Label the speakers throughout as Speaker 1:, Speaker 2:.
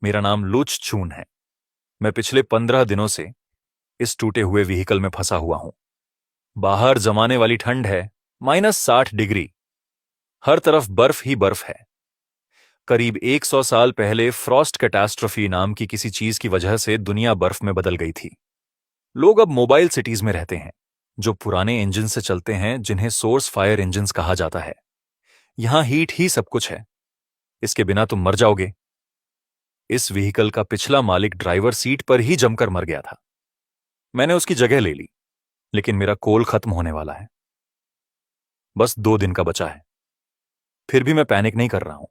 Speaker 1: मेरा नाम लुच छून है। मैं पिछले 15 दिनों से इस टूटे हुए व्हीकल में फंसा हुआ हूं। बाहर जमाने वाली ठंड है, -60 डिग्री। हर तरफ बर्फ ही बर्फ है। करीब 100 साल पहले फ्रॉस्ट कैटास्ट्रोफी नाम की किसी चीज की वजह से दुनिया बर्फ में बदल गई थी। लोग अब मोबाइल सिटीज में रहते हैं, जो पुराने इंजन से चलते हैं, जिन्हें सोर्स फायर इंजन्स कहा जाता है। यहां हीट ही सब कुछ है। इसके बिना तुम मर जाओगे। इस व्हीकल का पिछला मालिक ड्राइवर सीट पर ही जमकर मर गया था। मैंने उसकी जगह ले ली, लेकिन मेरा कोल खत्म होने वाला है। बस 2 दिन का बचा है। फिर भी मैं पैनिक नहीं कर रहा हूं।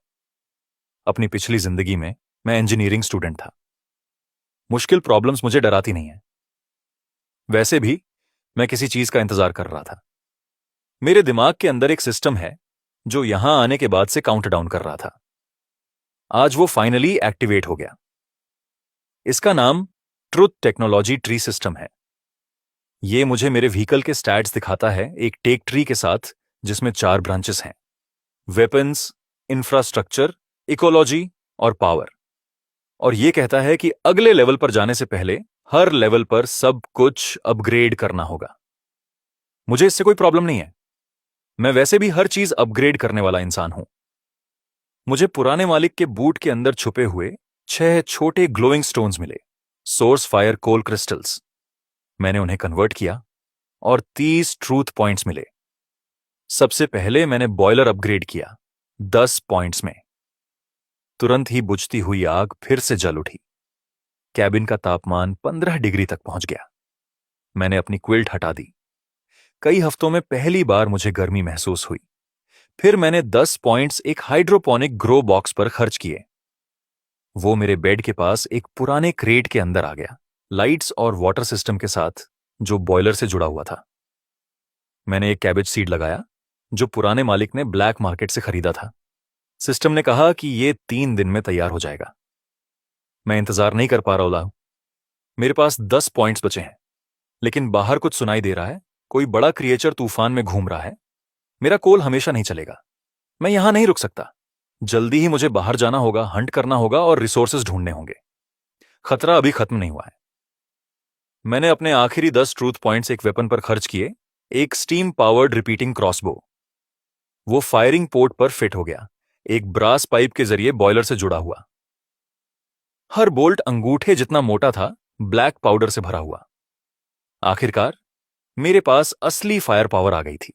Speaker 1: अपनी पिछली जिंदगी में मैं इंजीनियरिंग स्टूडेंट था। मुश्किल प्रॉब्लम्स मुझे डराती नहीं है। वैसे भी मैं किसी चीज का इंतजार कर रहा था। मेरे दिमाग के अंदर एक सिस्टम है जो यहां आने के बाद से काउंटडाउन कर रहा था। आज वो फाइनली एक्टिवेट हो गया। इसका नाम ट्रुथ टेक्नोलॉजी ट्री सिस्टम है। ये मुझे मेरे व्हीकल के स्टैट्स दिखाता है, एक टेक ट्री के साथ जिसमें 4 ब्रांचेस हैं: वेपन्स, इंफ्रास्ट्रक्चर, इकोलॉजी और पावर। और ये कहता है कि अगले लेवल पर जाने से पहले हर लेवल पर सब कुछ अपग्रेड करना होगा। मुझे इससे कोई प्रॉब्लम नहीं है। मैं वैसे भी हर चीज अपग्रेड करने वाला इंसान हूं। मुझे पुराने मालिक के बूट के अंदर छुपे हुए 6 छोटे ग्लोइंग स्टोन्स मिले, सोर्स फायर कोल क्रिस्टल्स। मैंने उन्हें कन्वर्ट किया और 30 ट्रूथ पॉइंट्स मिले। सबसे पहले मैंने बॉयलर अपग्रेड किया 10 पॉइंट्स में। तुरंत ही बुझती हुई आग फिर से जल उठी। कैबिन का तापमान 15 डिग्री तक पहुंच गया। मैंने अपनी क्विल्ट हटा दी। कई हफ्तों में पहली बार मुझे गर्मी महसूस हुई। फिर मैंने 10 पॉइंट्स एक हाइड्रोपोनिक ग्रो बॉक्स पर खर्च किए। वो मेरे बेड के पास एक पुराने क्रेट के अंदर आ गया, लाइट्स और वाटर सिस्टम के साथ, जो बॉयलर से जुड़ा हुआ था। मैंने एक कैबेज सीड लगाया जो पुराने मालिक ने ब्लैक मार्केट से खरीदा था। सिस्टम ने कहा कि ये 3 दिन में तैयार हो जाएगा। मैं इंतजार नहीं कर पा रहा हूं। मेरे पास 10 पॉइंट्स बचे हैं, लेकिन बाहर कुछ सुनाई दे रहा है। कोई बड़ा क्रिएचर तूफान में घूम रहा है। मेरा कोल हमेशा नहीं चलेगा। मैं यहां नहीं रुक सकता। जल्दी ही मुझे बाहर जाना होगा, हंट करना होगा और रिसोर्सेज ढूंढने होंगे। खतरा अभी खत्म नहीं हुआ है। मैंने अपने आखिरी 10 ट्रूथ पॉइंट्स एक वेपन पर खर्च किए, एक स्टीम पावर्ड रिपीटिंग क्रॉसबो। वो फायरिंग पोर्ट पर फिट हो गया, एक ब्रास पाइप के जरिए बॉयलर से जुड़ा हुआ। हर बोल्ट अंगूठे जितना मोटा था, ब्लैक पाउडर से भरा हुआ। आखिरकार मेरे पास असली फायर पावर आ गई थी।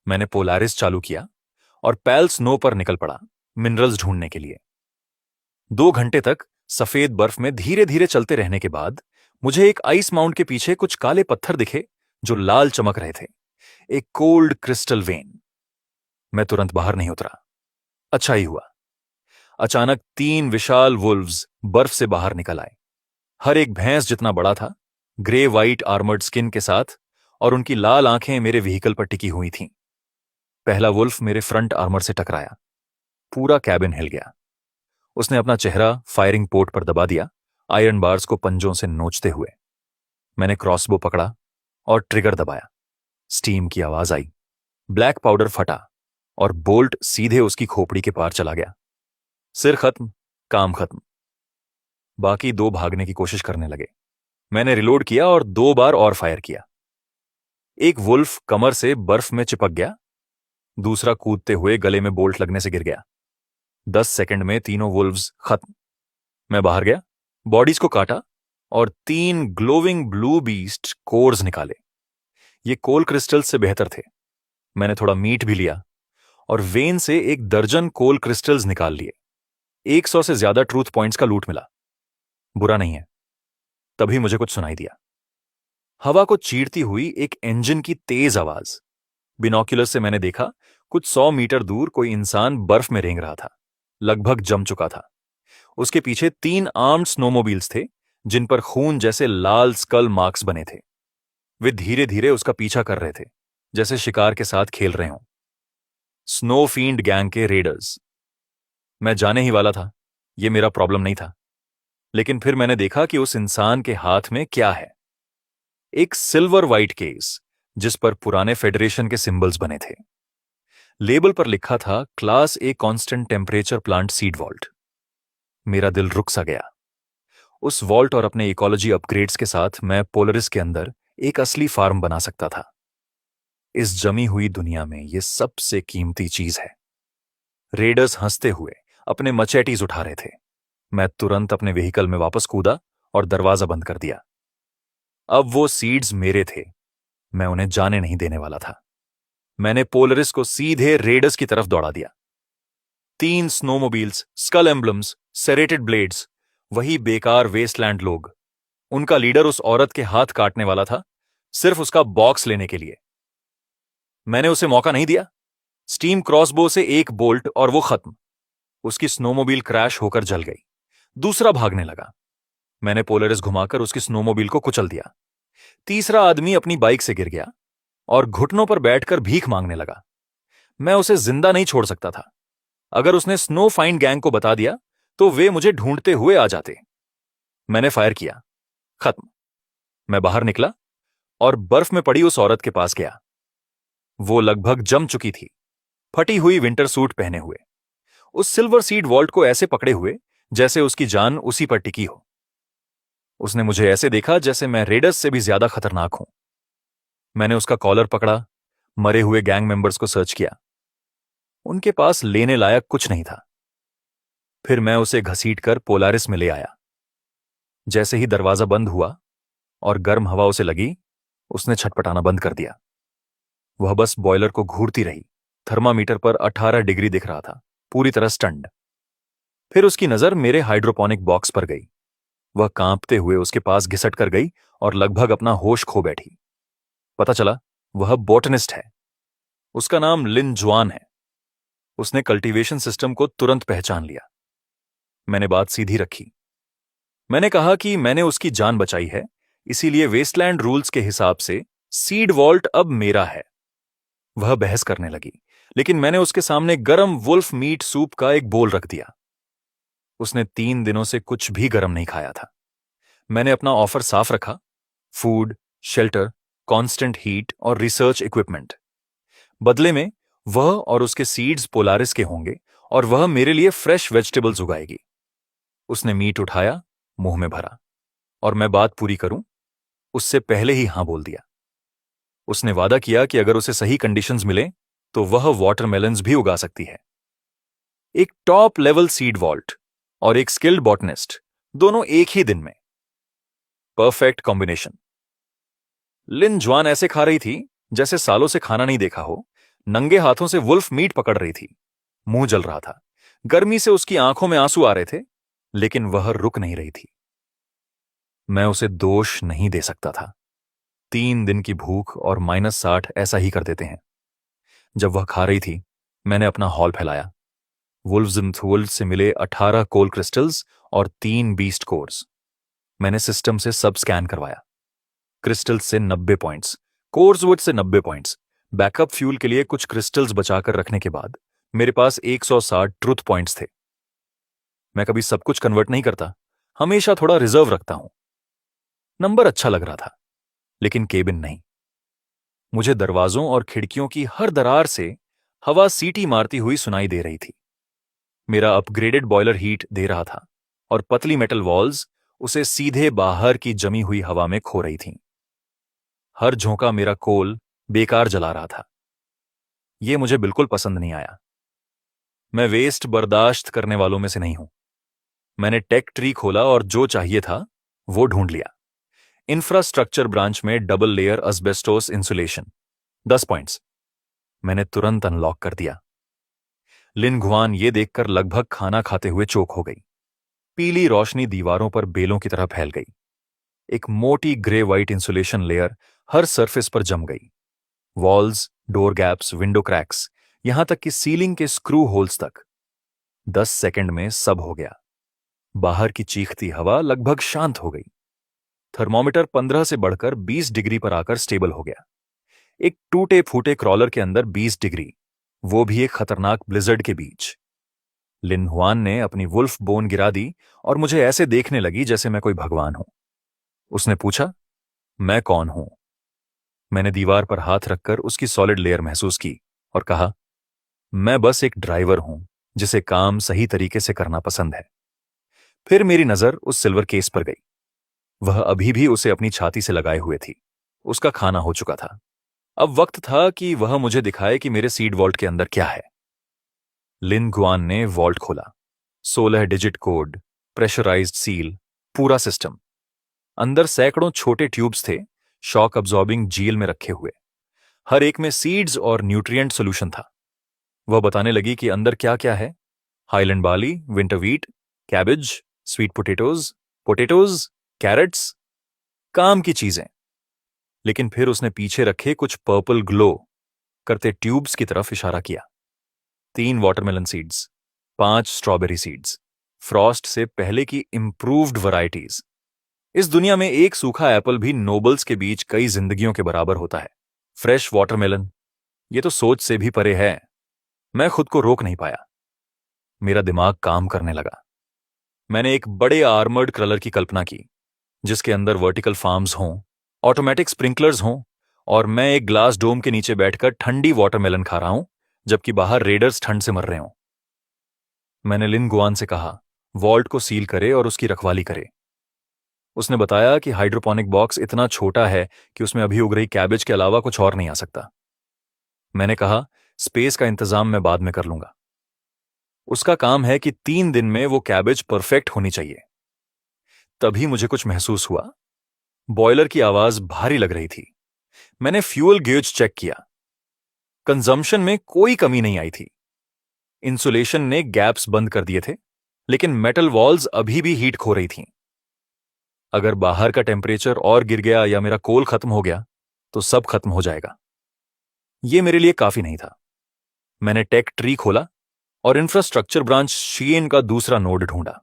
Speaker 1: मैंने पोलारिस चालू किया और पैल स्नो पर निकल पड़ा, मिनरल्स ढूंढने के लिए। 2 घंटे तक सफेद बर्फ में धीरे धीरे चलते रहने के बाद मुझे एक आइस माउंट के पीछे कुछ काले पत्थर दिखे जो लाल चमक रहे थे, एक कोल्ड क्रिस्टल वेन। मैं तुरंत बाहर नहीं उतरा। अच्छा ही हुआ। अचानक 3 विशाल वुल्व्स बर्फ से बाहर निकल आए। हर एक भैंस जितना बड़ा था, ग्रे वाइट आर्मर्ड स्किन के साथ, और उनकी लाल आंखें मेरे व्हीकल पर टिकी हुई थीं। पहला वुल्फ मेरे फ्रंट आर्मर से टकराया। पूरा कैबिन हिल गया। उसने अपना चेहरा फायरिंग पोर्ट पर दबा दिया, आयरन बार्स को पंजों से नोचते हुए। मैंने क्रॉसबो पकड़ा और ट्रिगर दबाया। स्टीम की आवाज आई, ब्लैक पाउडर फटा और बोल्ट सीधे उसकी खोपड़ी के पार चला गया। सिर खत्म, काम खत्म। बाकी 2 भागने की कोशिश करने लगे। मैंने रिलोड किया और 2 बार और फायर किया। एक वुल्फ कमर से बर्फ में चिपक गया, दूसरा कूदते हुए गले में बोल्ट लगने से गिर गया। 10 सेकंड में तीनों वुल्व्स खत्म। मैं बाहर गया, बॉडीज को काटा और 3 ग्लोविंग ब्लू बीस्ट कोर्स निकाले। ये कोल क्रिस्टल्स से बेहतर थे। मैंने थोड़ा मीट भी लिया और वेन से 1 दर्जन कोल क्रिस्टल्स निकाल लिए। 100 से ज्यादा ट्रूथ पॉइंट्स का लूट मिला। बुरा नहीं है। तभी मुझे कुछ सुनाई दिया। हवा को चीरती हुई एक इंजन की तेज आवाज। बिनोक्यूलर से मैंने देखा, कुछ 100 मीटर दूर कोई इंसान बर्फ में रेंग रहा था, लगभग जम चुका था। उसके पीछे 3 आर्म्ड स्नोमोबाइल्स थे, जिन पर खून जैसे लाल स्कल मार्क्स बने थे। वे धीरे धीरे उसका पीछा कर रहे थे, जैसे शिकार के साथ खेल रहे हों। स्नो फील्ड गैंग के रेडर्स। मैं जाने ही वाला था, यह मेरा प्रॉब्लम नहीं था। लेकिन फिर मैंने देखा कि उस इंसान के हाथ में क्या है। एक सिल्वर व्हाइट केस, जिस पर पुराने फेडरेशन के सिंबल्स बने थे। लेबल पर लिखा था, class A constant temperature plant seed vault. मेरा दिल रुक सा गया। उस वॉल्ट और अपने इकोलॉजी अपग्रेड्स के साथ मैं पोलरिस के अंदर एक असली फार्म बना सकता था। इस जमी हुई दुनिया में यह सबसे कीमती चीज है। रेडर्स हंसते हुए अपने मचेटीज उठा रहे थे। मैं तुरंत अपने व्हीकल में वापस कूदा और दरवाजा बंद कर दिया। अब वो सीड्स मेरे थे, मैं उन्हें जाने नहीं देने वाला था। मैंने पोलरिस को सीधे रेडर्स की तरफ दौड़ा दिया। 3 स्नोमोबिल्स, स्कल एम्ब्लम्स, सेरेटेड ब्लेड्स, वही बेकार वेस्टलैंड लोग। उनका लीडर उस औरत के हाथ काटने वाला था, सिर्फ उसका बॉक्स लेने के लिए। मैंने उसे मौका नहीं दिया। स्टीम क्रॉसबो से एक बोल्ट और वो खत्म। उसकी स्नोमोबिल क्रैश होकर जल गई। दूसरा भागने लगा। मैंने पोलरिस घुमाकर उसकी स्नोमोबिल को कुचल दिया। तीसरा आदमी अपनी बाइक से गिर गया और घुटनों पर बैठकर भीख मांगने लगा। मैं उसे जिंदा नहीं छोड़ सकता था। अगर उसने स्नो फाइंड गैंग को बता दिया तो वे मुझे ढूंढते हुए आ जाते। मैंने फायर किया। खत्म। मैं बाहर निकला और बर्फ में पड़ी उस औरत के पास गया। वो लगभग जम चुकी थी, फटी हुई विंटर सूट पहने हुए, उस सिल्वर सीड वॉल्ट को ऐसे पकड़े हुए जैसे उसकी जान उसी पर टिकी हो। उसने मुझे ऐसे देखा जैसे मैं रेडर्स से भी ज्यादा खतरनाक हूं। मैंने उसका कॉलर पकड़ा, मरे हुए गैंग मेंबर्स को सर्च किया। उनके पास लेने लायक कुछ नहीं था। फिर मैं उसे घसीटकर पोलारिस में ले आया। जैसे ही दरवाजा बंद हुआ और गर्म हवा उसे लगी, उसने छटपटाना बंद कर दिया। वह बस बॉयलर को घूरती रही। थर्मामीटर पर 18 डिग्री दिख रहा था, पूरी तरह स्टन्ड। फिर उसकी नजर मेरे हाइड्रोपोनिक बॉक्स पर गई। वह कांपते हुए उसके पास घिसट कर गई और लगभग अपना होश खो बैठी। पता चला वह बॉटनिस्ट है। उसका नाम लिन जुआन है। उसने कल्टीवेशन सिस्टम को तुरंत पहचान लिया। मैंने बात सीधी रखी। मैंने कहा कि मैंने उसकी जान बचाई है, इसीलिए वेस्टलैंड रूल्स के हिसाब से सीड वॉल्ट अब मेरा है। वह बहस करने लगी, लेकिन मैंने उसके सामने गरम वुल्फ मीट सूप का एक बोल रख दिया। उसने 3 दिनों से कुछ भी गरम नहीं खाया था। मैंने अपना ऑफर साफ रखा: फूड, शेल्टर, कांस्टेंट हीट और रिसर्च इक्विपमेंट। बदले में वह और उसके सीड्स पोलारिस के होंगे और वह मेरे लिए फ्रेश वेजिटेबल्स उगाएगी। उसने मीट उठाया, मुंह में भरा, और मैं बात पूरी करूं उससे पहले ही हां बोल दिया। उसने वादा किया कि अगर उसे सही कंडीशंस मिले तो वह वाटरमेलन्स भी उगा सकती है। एक टॉप लेवल सीड वॉल्ट और एक स्किल्ड बॉटनिस्ट, दोनों एक ही दिन में। Perfect combination. लिन जुआन ऐसे खा रही थी जैसे सालों से खाना नहीं देखा हो। नंगे हाथों से वुल्फ मीट पकड़ रही थी। मुंह जल रहा था। गर्मी से उसकी आंखों में आंसू आ रहे थे, लेकिन वह रुक नहीं रही थी। मैं उसे दोष नहीं दे सकता था। 3 दिन की भूख और -60 ऐसा ही कर देते हैं। जब वह खा रही थी, मैंने अपना हॉल फैलाया। वुल्व्स से मिले 18 कोल क्रिस्टल्स और 3 बीस्ट कोर्स। मैंने सिस्टम से सब स्कैन करवाया। क्रिस्टल्स से 90 पॉइंट्स, कोर्सवुड से 90 पॉइंट्स। बैकअप फ्यूल के लिए कुछ क्रिस्टल्स बचाकर रखने के बाद मेरे पास 160 ट्रुथ पॉइंट्स थे। मैं कभी सब कुछ कन्वर्ट नहीं करता, हमेशा थोड़ा रिजर्व रखता हूं। नंबर अच्छा लग रहा था, लेकिन केबिन नहीं। मुझे दरवाजों और खिड़कियों की हर दरार से हवा सीटी मारती हुई सुनाई दे रही थी। मेरा अपग्रेडेड बॉयलर हीट दे रहा था और पतली मेटल वॉल्स उसे सीधे बाहर की जमी हुई हवा में खो रही थीं। हर झोंका मेरा कोल बेकार जला रहा था। यह मुझे बिल्कुल पसंद नहीं आया। मैं वेस्ट बर्दाश्त करने वालों में से नहीं हूं। मैंने टेक ट्री खोला और जो चाहिए था वो ढूंढ लिया। इंफ्रास्ट्रक्चर ब्रांच में डबल लेयर अस्बेस्टोस इंसुलेशन, 10 पॉइंट्स। मैंने तुरंत अनलॉक कर दिया। लिन गुआन ये देखकर लगभग खाना खाते हुए चोक हो गई। पीली रोशनी दीवारों पर बेलों की तरह फैल गई। एक मोटी ग्रे वाइट इंसुलेशन लेयर हर सरफेस पर जम गई। Walls, door gaps, window cracks, यहां तक कि सीलिंग के स्क्रू होल्स तक। 10 सेकंड में सब हो गया। बाहर की चीखती हवा लगभग शांत हो गई। थर्मोमीटर 15 से बढ़कर 20 डिग्री पर आकर स्टेबल हो गया। एक टूटे फूटे क्रॉलर के अंदर 20 डिग्री, वो भी एक खतरनाक ब्लिजर्ड के बीच। लिन हुआन ने अपनी वुल्फ बोन गिरा दी और मुझे ऐसे देखने लगी जैसे मैं कोई भगवान हूं। उसने पूछा, मैं कौन हूं? मैंने दीवार पर हाथ रखकर उसकी सॉलिड लेयर महसूस की और कहा, मैं बस एक ड्राइवर हूं जिसे काम सही तरीके से करना पसंद है। फिर मेरी नजर उस सिल्वर केस पर गई। वह अभी भी उसे अपनी छाती से लगाए हुए थी। उसका खाना हो चुका था। अब वक्त था कि वह मुझे दिखाए कि मेरे सीड वॉल्ट के अंदर क्या है। लिन गुआन ने वॉल्ट खोला। 16 डिजिट कोड, प्रेशराइज्ड सील, पूरा सिस्टम। अंदर सैकड़ों छोटे ट्यूब्स थे, शॉक अब्जॉर्बिंग जील में रखे हुए। हर एक में सीड्स और न्यूट्रिएंट सोल्यूशन था। वह बताने लगी कि अंदर क्या क्या है। Highland barley, winter wheat, cabbage, sweet potatoes, potatoes, carrots, काम की चीजें। लेकिन फिर उसने पीछे रखे कुछ पर्पल ग्लो करते ट्यूब्स की तरफ इशारा किया। 3 watermelon seeds, 5 strawberry seeds, Frost से पहले की इंप्रूव्ड वैरायटीज। इस दुनिया में एक सूखा एप्पल भी नोबल्स के बीच कई जिंदगियों के बराबर होता है। फ्रेश वाटरमेलन, ये तो सोच से भी परे है। मैं खुद को रोक नहीं पाया। मेरा दिमाग काम करने लगा। मैंने एक बड़े आर्मर्ड क्रलर की कल्पना की, जिसके अंदर वर्टिकल फार्म्स हों, ऑटोमेटिक स्प्रिंकलर्स हों, और मैं एक ग्लास डोम के नीचे बैठकर ठंडी वाटरमेलन खा रहा हूं, जबकि बाहर रेडर्स ठंड से मर रहे हों। मैंने लिन गुआन से कहा, वॉल्ट को सील करे और उसकी रखवाली करे। उसने बताया कि हाइड्रोपोनिक बॉक्स इतना छोटा है कि उसमें अभी उग रही कैबेज के अलावा कुछ और नहीं आ सकता। मैंने कहा, स्पेस का इंतजाम मैं बाद में कर लूंगा। उसका काम है कि 3 दिन में वो कैबेज परफेक्ट होनी चाहिए। तभी मुझे कुछ महसूस हुआ। बॉयलर की आवाज भारी लग रही थी। मैंने फ्यूल गेज चेक किया। कंजम्पशन में कोई कमी नहीं आई थी। इंसुलेशन ने गैप्स बंद कर दिए थे, लेकिन मेटल वॉल्स अभी भी हीट खो रही थीं। अगर बाहर का टेम्परेचर और गिर गया या मेरा कोल खत्म हो गया तो सब खत्म हो जाएगा। यह मेरे लिए काफी नहीं था। मैंने टेक ट्री खोला और इंफ्रास्ट्रक्चर ब्रांच शीएन का दूसरा नोड ढूंढा,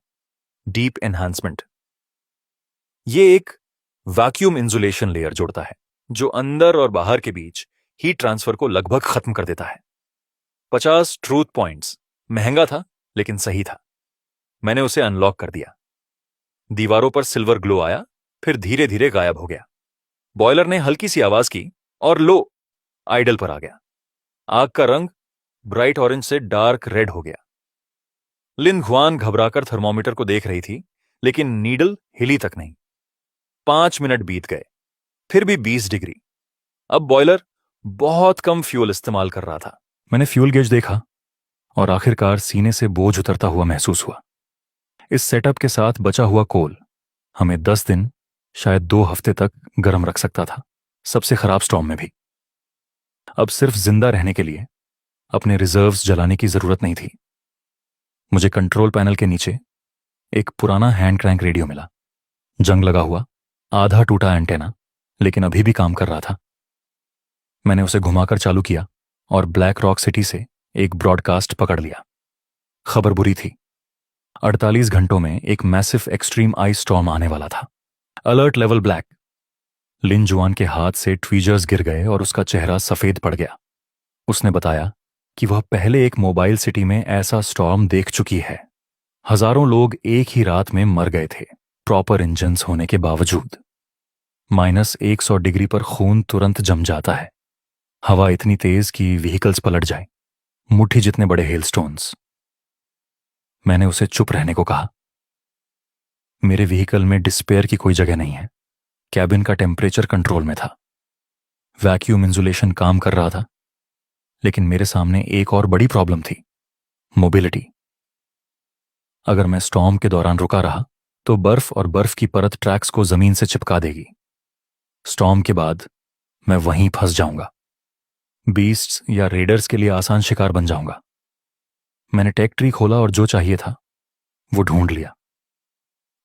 Speaker 1: डीप एनहांसमेंट। यह एक वैक्यूम इंसुलेशन लेयर जोड़ता है, जो अंदर और बाहर के बीच हीट ट्रांसफर को लगभग खत्म कर देता है। 50 ट्रूथ पॉइंट्स। महंगा था, लेकिन सही था। मैंने उसे अनलॉक कर दिया। दीवारों पर सिल्वर ग्लो आया, फिर धीरे धीरे गायब हो गया। बॉयलर ने हल्की सी आवाज की और लो आइडल पर आ गया। आग का रंग ब्राइट ऑरेंज से डार्क रेड हो गया। लिन गुआन घबराकर थर्मोमीटर को देख रही थी, लेकिन नीडल हिली तक नहीं। 5 मिनट बीत गए, फिर भी 20 डिग्री। अब बॉयलर बहुत कम फ्यूल इस्तेमाल कर रहा था। मैंने फ्यूल गेज देखा और आखिरकार सीने से बोझ उतरता हुआ महसूस हुआ। इस सेटअप के साथ बचा हुआ कोल हमें 10 दिन, शायद 2 हफ्ते तक गर्म रख सकता था, सबसे खराब स्टॉर्म में भी। अब सिर्फ जिंदा रहने के लिए अपने रिजर्व्स जलाने की जरूरत नहीं थी। मुझे कंट्रोल पैनल के नीचे एक पुराना हैंड क्रैंक रेडियो मिला। जंग लगा हुआ, आधा टूटा एंटेना, लेकिन अभी भी काम कर रहा था। मैंने उसे घुमाकर चालू किया और ब्लैक रॉक सिटी से एक ब्रॉडकास्ट पकड़ लिया। खबर बुरी थी। 48 घंटों में एक मैसिव एक्सट्रीम आइस स्टॉर्म आने वाला था। Alert level black. लिन जुआन के हाथ से ट्वीजर्स गिर गए और उसका चेहरा सफेद पड़ गया। उसने बताया कि वह पहले एक मोबाइल सिटी में ऐसा स्टॉर्म देख चुकी है। हजारों लोग एक ही रात में मर गए थे, प्रॉपर इंजन्स होने के बावजूद। -100 डिग्री पर खून तुरंत जम जाता है। हवा इतनी तेज कि व्हीकल्स पलट जाए, मुट्ठी जितने बड़े हेलस्टोन्स। मैंने उसे चुप रहने को कहा। मेरे व्हीकल में डिस्पेयर की कोई जगह नहीं है। कैबिन का टेम्परेचर कंट्रोल में था। वैक्यूम इंसुलेशन काम कर रहा था, लेकिन मेरे सामने एक और बड़ी प्रॉब्लम थी, मोबिलिटी। अगर मैं स्टॉर्म के दौरान रुका रहा तो बर्फ और बर्फ की परत ट्रैक्स को जमीन से चिपका देगी। स्टॉर्म के बाद मैं वहीं फंस जाऊंगा। बीस्ट्स या रेडर्स के लिए आसान शिकार बन जाऊंगा। मैंने टेक ट्री खोला और जो चाहिए था वो ढूंढ लिया।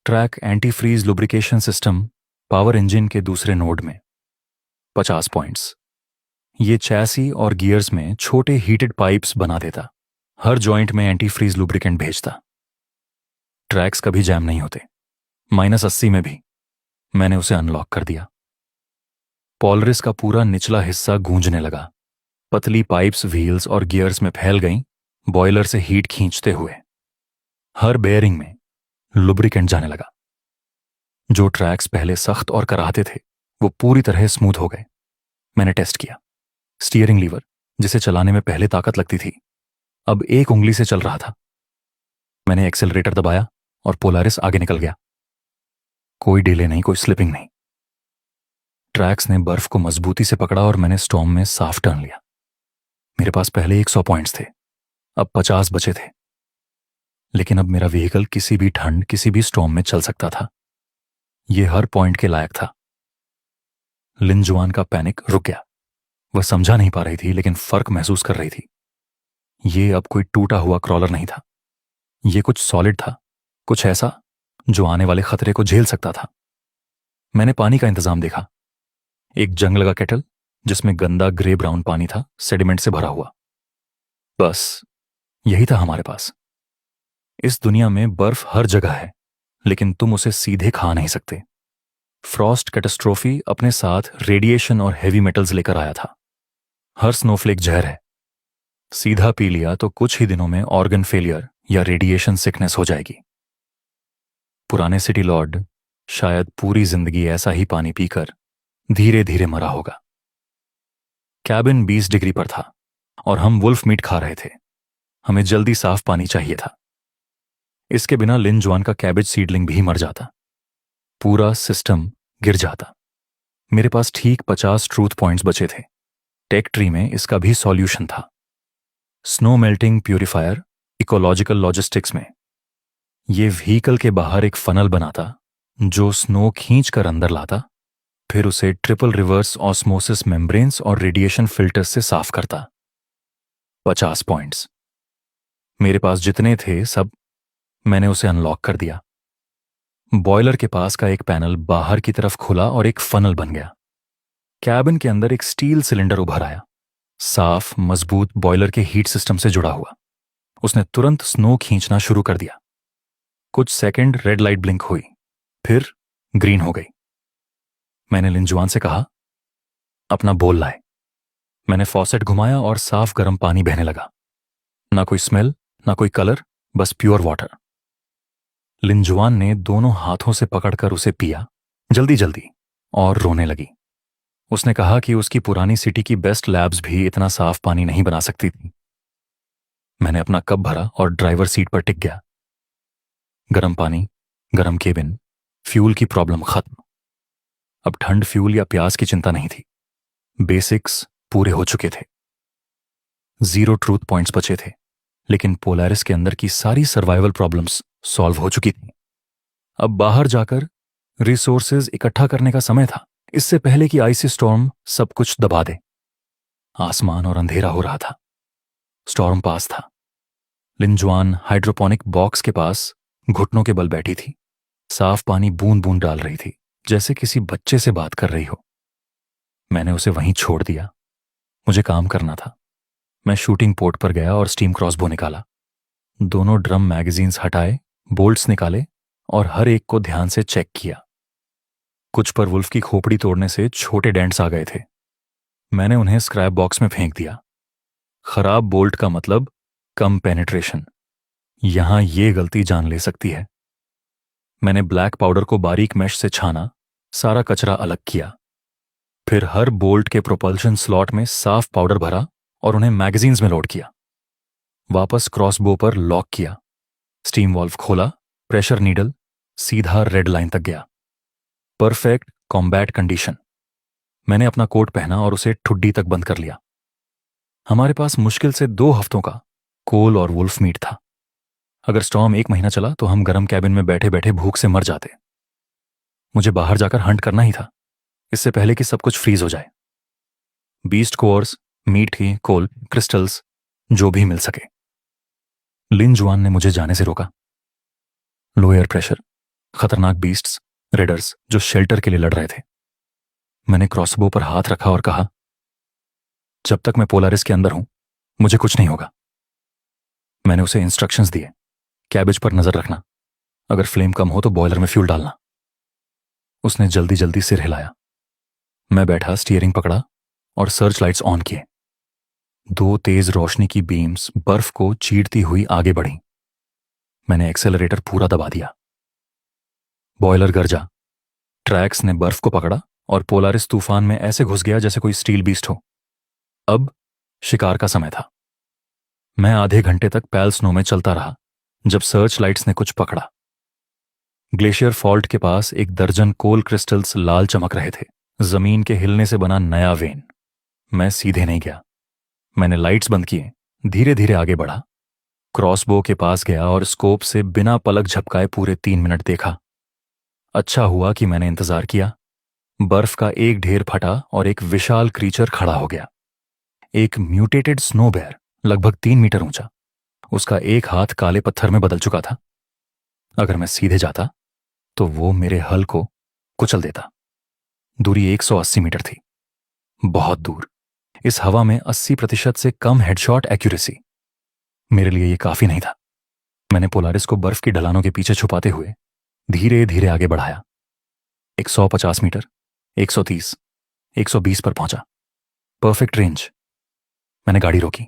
Speaker 1: Track anti freeze lubrication system power engine के दूसरे नोड में। 50 पॉइंट्स। ये चैसी और गियर्स में छोटे हीटेड पाइप्स बना देता। हर जॉइंट में एंटी फ्रीज लुब्रिकेंट भेजता। ट्रैक्स कभी जैम नहीं होते। -80 में भी। मैंने उसे अनलॉक कर दिया। पोलरिस का पूरा निचला हिस्सा गूंजने लगा। पतली पाइप्स व्हील्स और गियर्स में फैल गईं, बॉयलर से हीट खींचते हुए। हर बेयरिंग में लुब्रिकेंट जाने लगा। जो ट्रैक्स पहले सख्त और कराहते थे वो पूरी तरह स्मूथ हो गए। मैंने टेस्ट किया। स्टीयरिंग लीवर, जिसे चलाने में पहले ताकत लगती थी, अब एक उंगली से चल रहा था। मैंने एक्सेलरेटर दबाया और पोलारिस आगे निकल गया। कोई डिले नहीं, कोई स्लिपिंग नहीं। ट्रैक्स ने बर्फ को मजबूती से पकड़ा और मैंने स्टॉर्म में साफ टर्न लिया। मेरे पास पहले 100 पॉइंट्स थे, अब 50 बचे थे। लेकिन अब मेरा व्हीकल किसी भी ठंड, किसी भी स्टॉर्म में चल सकता था। यह हर पॉइंट के लायक था। लिन जुआन का पैनिक रुक गया। वह समझा नहीं पा रही थी, लेकिन फर्क महसूस कर रही थी। यह अब कोई टूटा हुआ क्रॉलर नहीं था। यह कुछ सॉलिड था, कुछ ऐसा जो आने वाले खतरे को झेल सकता था। मैंने पानी का इंतजाम देखा। एक जंग लगा केटल जिसमें गंदा ग्रे ब्राउन पानी था, सेडिमेंट से भरा हुआ। बस यही था हमारे पास। इस दुनिया में बर्फ हर जगह है, लेकिन तुम उसे सीधे खा नहीं सकते। फ्रॉस्ट कैटास्ट्रोफी अपने साथ रेडिएशन और हेवी मेटल्स लेकर आया था। हर स्नोफ्लेक जहर है। सीधा पी लिया तो कुछ ही दिनों में ऑर्गन फेलियर या रेडिएशन सिकनेस हो जाएगी। पुराने सिटी लॉर्ड शायद पूरी जिंदगी ऐसा ही पानी पीकर धीरे धीरे मरा होगा। कैबिन 20 डिग्री पर था और हम वुल्फ मीट खा रहे थे। हमें जल्दी साफ पानी चाहिए था। इसके बिना लिन जुआन का कैबेज सीडलिंग भी मर जाता। पूरा सिस्टम गिर जाता। मेरे पास ठीक 50 ट्रूथ पॉइंट्स बचे थे। टेक ट्री में इसका भी सॉल्यूशन था। Snow melting purifier ecological logistics में यह व्हीकल के बाहर एक फनल बनाता जो स्नो खींच कर अंदर लाता, फिर उसे ट्रिपल रिवर्स ऑस्मोसिस मेम्ब्रेन्स और रेडिएशन फिल्टर्स से साफ करता। 50 पॉइंट्स मेरे पास जितने थे सब मैंने उसे अनलॉक कर दिया। बॉयलर के पास का एक पैनल बाहर की तरफ खुला और एक फनल बन गया। कैबिन के अंदर एक स्टील सिलेंडर उभर आया, साफ मजबूत बॉयलर के हीट सिस्टम से जुड़ा हुआ। उसने तुरंत स्नो खींचना शुरू कर दिया। कुछ सेकंड रेड लाइट ब्लिंक हुई, फिर ग्रीन हो गई। मैंने लिन जुआन से कहा, अपना बोल लाए। मैंने फॉसेट घुमाया और साफ गर्म पानी बहने लगा। ना कोई स्मेल, ना कोई कलर, बस प्योर वाटर। लिन जुआन ने दोनों हाथों से पकड़कर उसे पिया, जल्दी जल्दी, और रोने लगी। उसने कहा कि उसकी पुरानी सिटी की बेस्ट लैब्स भी इतना साफ पानी नहीं बना सकती थी। मैंने अपना कप भरा और ड्राइवर सीट पर टिक गया। गर्म पानी, गर्म केबिन, फ्यूल की प्रॉब्लम खत्म। अब ठंड, फ्यूल या प्यास की चिंता नहीं थी। बेसिक्स पूरे हो चुके थे। 0 ट्रूथ पॉइंट्स बचे थे, लेकिन पोलारिस के अंदर की सारी सर्वाइवल प्रॉब्लम्स सॉल्व हो चुकी थी। अब बाहर जाकर रिसोर्सेज इकट्ठा करने का समय था, इससे पहले कि आइसी स्टॉर्म सब कुछ दबा दे। आसमान और अंधेरा हो रहा था। स्टॉर्म पास था। लिन जुआन हाइड्रोपोनिक बॉक्स के पास घुटनों के बल बैठी थी। साफ पानी बूंद बूंद डाल रही थी, जैसे किसी बच्चे से बात कर रही हो। मैंने उसे वहीं छोड़ दिया। मुझे काम करना था। मैं शूटिंग पोर्ट पर गया और स्टीम क्रॉसबो निकाला। दोनों ड्रम मैगजीन्स हटाए, बोल्ट्स निकाले और हर एक को ध्यान से चेक किया। कुछ पर वुल्फ की खोपड़ी तोड़ने से छोटे डेंट्स आ गए थे। मैंने उन्हें स्क्रैप बॉक्स में फेंक दिया। खराब बोल्ट का मतलब कम पेनिट्रेशन। यहां ये गलती जान ले सकती है। मैंने ब्लैक पाउडर को बारीक मैश से छाना, सारा कचरा अलग किया। फिर हर बोल्ट के प्रोपल्शन स्लॉट में साफ पाउडर भरा और उन्हें मैगजीन्स में लोड किया। वापस क्रॉसबो पर लॉक किया। स्टीम वाल्व खोला, प्रेशर नीडल सीधा रेड लाइन तक गया। Perfect combat condition. मैंने अपना कोट पहना और उसे ठुड्डी तक बंद कर लिया। हमारे पास मुश्किल से 2 हफ्तों का कोल और वुल्फ मीट था। अगर स्टॉर्म 1 महीना चला तो हम गर्म कैबिन में बैठे बैठे भूख से मर जाते। मुझे बाहर जाकर हंट करना ही था, इससे पहले कि सब कुछ फ्रीज हो जाए। बीस्ट कोर्स, मीट की कोल, क्रिस्टल्स, जो भी मिल सके। लिन जुआन ने मुझे जाने से रोका। लो एयर प्रेशर, खतरनाक बीस्ट्स, रेडर्स जो शेल्टर के लिए लड़ रहे थे। मैंने क्रॉसबो पर हाथ रखा और कहा, जब तक मैं पोलारिस के अंदर हूं मुझे कुछ नहीं होगा। मैंने उसे इंस्ट्रक्शंस दिए, कैबेज पर नजर रखना, अगर फ्लेम कम हो तो बॉयलर में फ्यूल डालना। उसने जल्दी जल्दी सिर हिलाया। मैं बैठा, स्टीयरिंग पकड़ा और सर्च लाइट्स ऑन किए। 2 तेज रोशनी की बीम्स बर्फ को चीरती हुई आगे बढ़ी। मैंने एक्सेलरेटर पूरा दबा दिया। बॉयलर गरजा। ट्रैक्स ने बर्फ को पकड़ा और पोलारिस तूफान में ऐसे घुस गया जैसे कोई स्टील बीस्ट हो। अब शिकार का समय था। मैं आधे घंटे तक पैल स्नो में चलता रहा। जब सर्च लाइट्स ने कुछ पकड़ा, ग्लेशियर फॉल्ट के पास एक दर्जन कोल क्रिस्टल्स लाल चमक रहे थे, जमीन के हिलने से बना नया वेन। मैं सीधे नहीं गया। मैंने लाइट्स बंद किए, धीरे धीरे आगे बढ़ा, क्रॉसबो के पास गया और स्कोप से बिना पलक झपकाए पूरे 3 मिनट देखा। अच्छा हुआ कि मैंने इंतजार किया। बर्फ का एक ढेर फटा और एक विशाल क्रीचर खड़ा हो गया। एक म्यूटेटेड स्नो बेयर, लगभग 3 मीटर ऊंचा। उसका एक हाथ काले पत्थर में बदल चुका था। अगर मैं सीधे जाता तो वो मेरे हल को कुचल देता। दूरी 180 मीटर थी, बहुत दूर। इस हवा में 80% से कम हेडशॉट एक्यूरेसी। मेरे लिए ये काफी नहीं था। मैंने पोलारिस को बर्फ की ढलानों के पीछे छुपाते हुए धीरे धीरे आगे बढ़ाया। 150 मीटर, 130, 120 पर पहुंचा। Perfect range. मैंने गाड़ी रोकी,